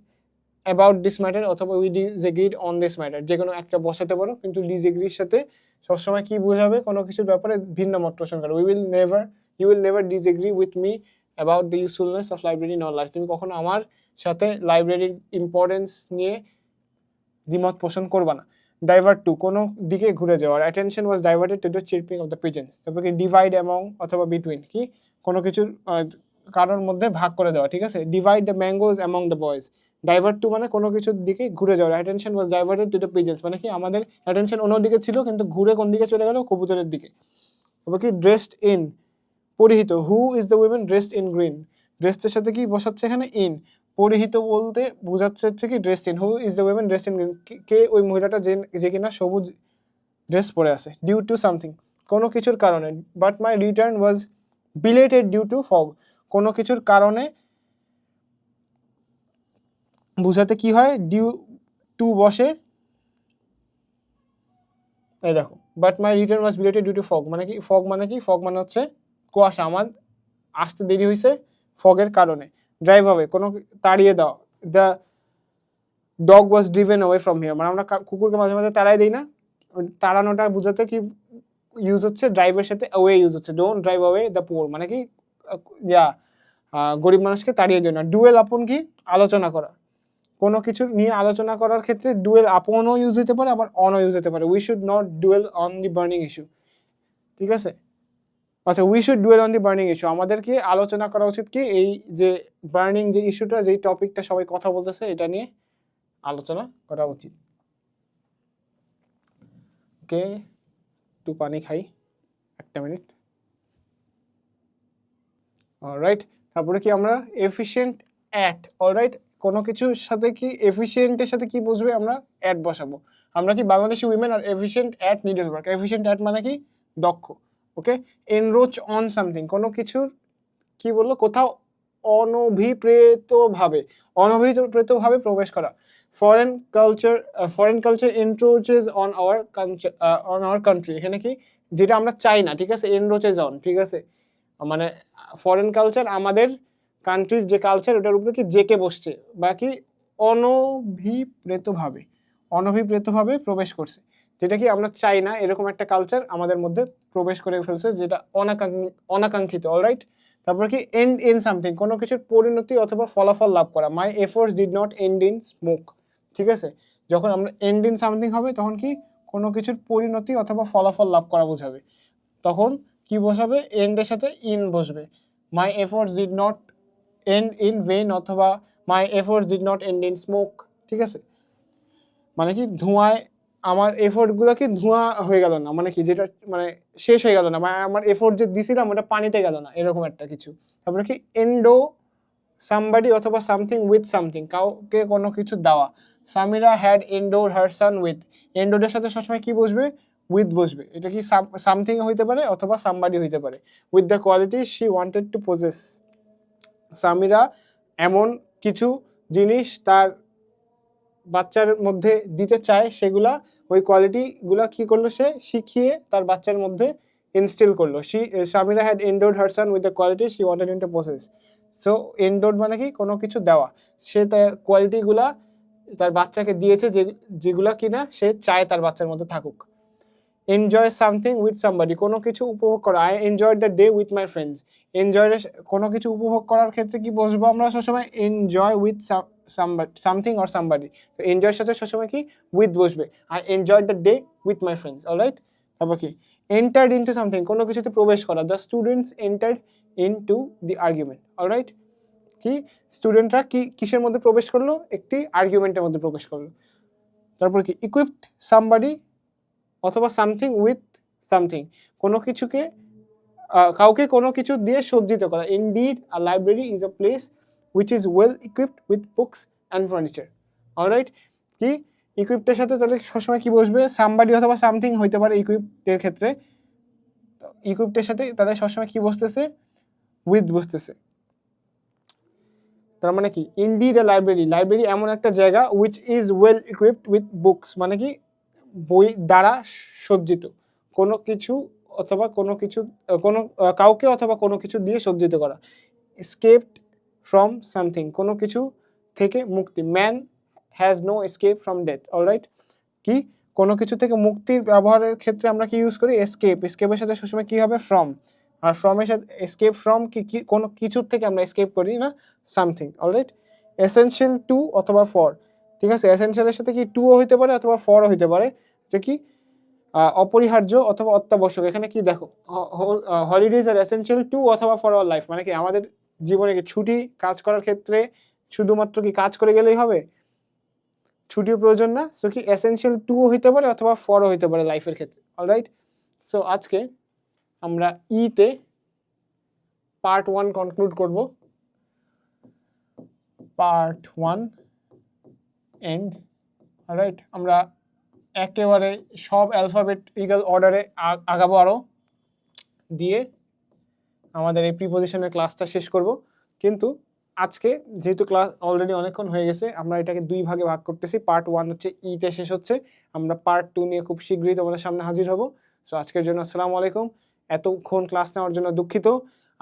about this matter, অথবা we disagreed on this matter, যে কোনো একটা বসাতে পারো। কিন্তু ডিসএগ্রির সাথে সবসময় কি বোঝাবে? কোনো কিছুর ব্যাপারে ভিন্ন মত পোষণ করা। You will never disagree with me about the usefulness of library in our life, তুমি কখনো আমার সাথে লাইব্রেরির ইম্পর্টেন্স নিয়ে দ্বিমত পোষণ করবা না। ডাইভার্ট টু, কোনো দিকে ঘুরে যাওয়ার, attention was diverted to the chirping of the pigeons. তারপর কি ডিভাইড অ্যামং অথবা বিটুইন, কি কোনো কিছুর কারোর মধ্যে ভাগ করে দেওয়া, ঠিক আছে? Divide the mangoes among the boys, divert to মানে কোনো কিছুর দিকে ঘুরে যাওয়ার। Attention was diverted to the pigeons মানে কি আমাদের অ্যাটেনশন অন্য দিকে ছিল, কিন্তু ঘুরে কোন দিকে চলে গেল? কবুতরের দিকে। তারপর কি ড্রেসড ইন, পরিহিত। হু is the women dressed in green, ড্রেসের সাথে কি বসাচ্ছে এখানে? ইন। পরিহিত বলতে বোঝাচ্ছে হচ্ছে কি dressed in. Who is the women dressed in green, কে ওই মহিলাটা যে কিনা সবুজ ড্রেস পরে আছে। ডিউ টু সামথিং, কোনো কিছুর কারণে। But my return was belated due to fog, কোনো কিছুর কারণে বুঝাতে কি হয়? ডিউ টু বসে, এই দেখো, but my return was belated due to fog মানে কি? ফগ মানে কি? ফগ মানে হচ্ছে কুয়াশা, আমার আসতে দেরি হয়েছে ফগের কারণে। ড্রাইভ হবে, কোনো তাড়িয়ে দাও। The dog was driven away from here, মানে আমরা কুকুরকে মাঝে মাঝে তাড়াই দিই না? তাড়ানোটা বোঝাতে কি ইউজ হচ্ছে? ড্রাইভের সাথে অ্যাওয়ে ইউজ হচ্ছে। Don't drive away the poor মানে কি গরিব মানুষকে তাড়িয়ে দিও না। ডুয়েল আপন কি? আলোচনা করা, কোনো কিছু নিয়ে আলোচনা করার ক্ষেত্রে ডুয়েল আপনও ইউজ হতে পারে, আবার অনও ইউজ হতে পারে। We should not dual on the burning issue, ঠিক আছে? আচ্ছা, we should dual on the burning issue, আমাদেরকে আলোচনা করা উচিত কি? এই যে বার্নিং যে ইস্যুটা, যেই টপিকটা সবাই কথা বলতেছে, এটা নিয়ে আলোচনা করা উচিত। ওকে, একটু পানি খাই, একটা মিনিট। অলরাইট, তারপরে কি আমরা এফিশিয়েন্ট অ্যাট, অলরাইট, কোনো কিছুর সাথে কি এফিশিয়েন্টের সাথে কি বুঝবে? আমরা অ্যাট বসাবো। আমরা কি Bangladeshi women are efficient at needle work. Efficient at মানে কি? দক্ষ। ওকে, এনরোচ অন সামথিং, কোনো কিছুর কি বললো? কোথাও অনভিপ্রেতভাবে প্রবেশ করা। Foreign culture encroaches on our country, এখানে কি? যেটা আমরা চাই না, ঠিক আছে? এনরোচেস অন, ঠিক আছে? মানে ফরেন কালচার আমাদের কান্ট্রির যে কালচার, ওটার উপরে কি জেকে বসছে, বা কি অনভিপ্রেতভাবে প্রবেশ করছে, যেটা কি আমরা চাই না, এরকম একটা কালচার আমাদের মধ্যে প্রবেশ করে ফেলছে, যেটা অনাকাঙ্ক্ষিত। অলরাইট, তারপর কি এন্ড ইন সামথিং, কোনো কিছুর পরিণতি অথবা ফলাফল লাভ করা। My efforts did not end in smoke, ঠিক আছে? যখন আমরা এন্ড ইন সামথিং হবে, তখন কি কোনো কিছুর পরিণতি অথবা ফলাফল লাভ করা বোঝাবে। তখন কি বসাবে? এন্ডের সাথে ইন বসবে। My efforts did not end in vain, অথবা my efforts did not end in smoke, ঠিক আছে? মানে কি ধোঁয়ায় আমার এফোর্টগুলো কি ধোঁয়া হয়ে গেল না, মানে কি যেটা মানে শেষ হয়ে গেল না, মানে আমার এফোর্ট যে দিছিলাম ওটা পানিতে গেল না, এরকম একটা কিছু। তারপরে কি এন্ডো সামবাডি অথবা সামথিং উইথ সামথিং, কাউকে কোনো কিছু দেওয়া। Samira had endowed her son with, এন্ডোডের সাথে সবসময় কি বসবে? উইথ বসবে। এটা কি সামথিং হইতে পারে অথবা সামবাডি হইতে পারে। With the quality she wanted to possess, Samira এমন কিছু জিনিস তার বাচ্চার মধ্যে দিতে চায় সেগুলা ওই কোয়ালিটিগুলা কি করলো সে শিখিয়ে তার বাচ্চার মধ্যে ইনস্টিল করলো। Shamira had endowed her son with the quality she wanted him to possess. So endowed মানে কি কোনো কিছু দেওয়া, সে তার কোয়ালিটিগুলা তার বাচ্চাকে দিয়েছে যেগুলা কিনা সে চায় তার বাচ্চার মধ্যে থাকুক। এনজয় সামথিং উইথ সামবডি, কোনো কিছু উপভোগ করা। I enjoyed the day with my friends. Enjoy কোনো কিছু উপভোগ করার ক্ষেত্রে কি বসবো আমরা সবসময় enjoy with something or somebody. তো এনজয়ের সাথে সবসময় কি উইথ বসবে। I enjoyed the day with my friends, alright. তারপর কি এন্টার্ড ইনটু সামথিং, কোনো কিছুতে প্রবেশ করা। The students entered into the argument, alright. কি স্টুডেন্টরা কিসের মধ্যে প্রবেশ করলো, একটি আর্গুমেন্টের মধ্যে প্রবেশ করলো। তারপর কি ইকুইপড সামবডি অথবা সামথিং উইথ সামথিং, কোনো কিছুকে কাউকে কোনো কিছু দিয়ে সজ্জিত করা। Indeed a library is a place which is well equipped with books and furniture, alright. কি ইকুইপডের সাথে তাহলে সবসময় কি বসবে, সামবাডি অথবা সামথিং হইতে পারে ইকুইপডের ক্ষেত্রে। ইকুইপডের সাথে তাদের সবসময় কি বসতেছে, উইথ বসতেছে। তার মানে কি ইনডিড আ লাইব্রেরি এমন একটা জায়গা which is well equipped with books, মানে কি বই দ্বারা সজ্জিত, কোনো কিছু অথবা কোনো কিছু কোনো কাউকে অথবা কোনো কিছু দিয়ে সজ্জিত করা। এসকেপড ফ্রম সামথিং, কোনো কিছু থেকে মুক্তি। Man has no escape from death, alright. কি কোনো কিছু থেকে মুক্তির ব্যবহারের ক্ষেত্রে আমরা কি ইউজ করি, এসকেপের সাথে সবসময় কি হবে, ফ্রম। আর ফ্রমের সাথে এসকেপ ফ্রম কি কোনো কিছুর থেকে আমরা এসকেপ করি না, সামথিং, অলরাইট। এসেনশিয়াল টু অথবা ফর, ঠিক আছে, এসেনশিয়ালের সাথে কি টুও হইতে পারে অথবা ফরও হইতে পারে, যে কি অপরিহার্য অথবা অত্যাবশ্যক। এখানে কি দেখো, হলিডেজ আর এসেনশিয়াল টু অথবা ফর আওয়ার লাইফ, মানে কি আমাদের জীবনে কি ছুটি কাজ করার ক্ষেত্রে শুধুমাত্র কি কাজ করে গেলেই হবে, ছুটির প্রয়োজন না। সো কি এসেনশিয়াল টুও হইতে পারে অথবা ফরও হইতে পারে লাইফের ক্ষেত্রে, অলরাইট। সো আজকে আমরা ইতে পার্ট 1 কনক্লুড করব, পার্ট 1 এন্ড, অলরাইট। আমরা একেবারে সব অ্যালফাবেটিক্যাল অর্ডারে আগাবো আরও, দিয়ে আমাদের এই প্রিপোজিশনের ক্লাসটা শেষ করব। কিন্তু আজকে যেহেতু ক্লাস অলরেডি অনেকক্ষণ হয়ে গেছে, আমরা এটাকে 2 ভাগে ভাগ করতেছি। পার্ট 1 হচ্ছে ইতে শেষ হচ্ছে, আমরা পার্ট 2 নিয়ে খুব শীঘ্রই তোমাদের সামনে হাজির হব। সো আজকের জন্য আসসালামু আলাইকুম। এতক্ষণ ক্লাস নেওয়ার জন্য দুঃখিত।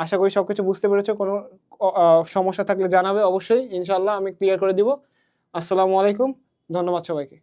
আশা করি সব কিছু বুঝতে পেরেছো। কোনো সমস্যা থাকলে জানাবে অবশ্যই, ইনশাআল্লাহ আমি ক্লিয়ার করে দিব। আসসালামু আলাইকুম, ধন্যবাদ সবাইকে।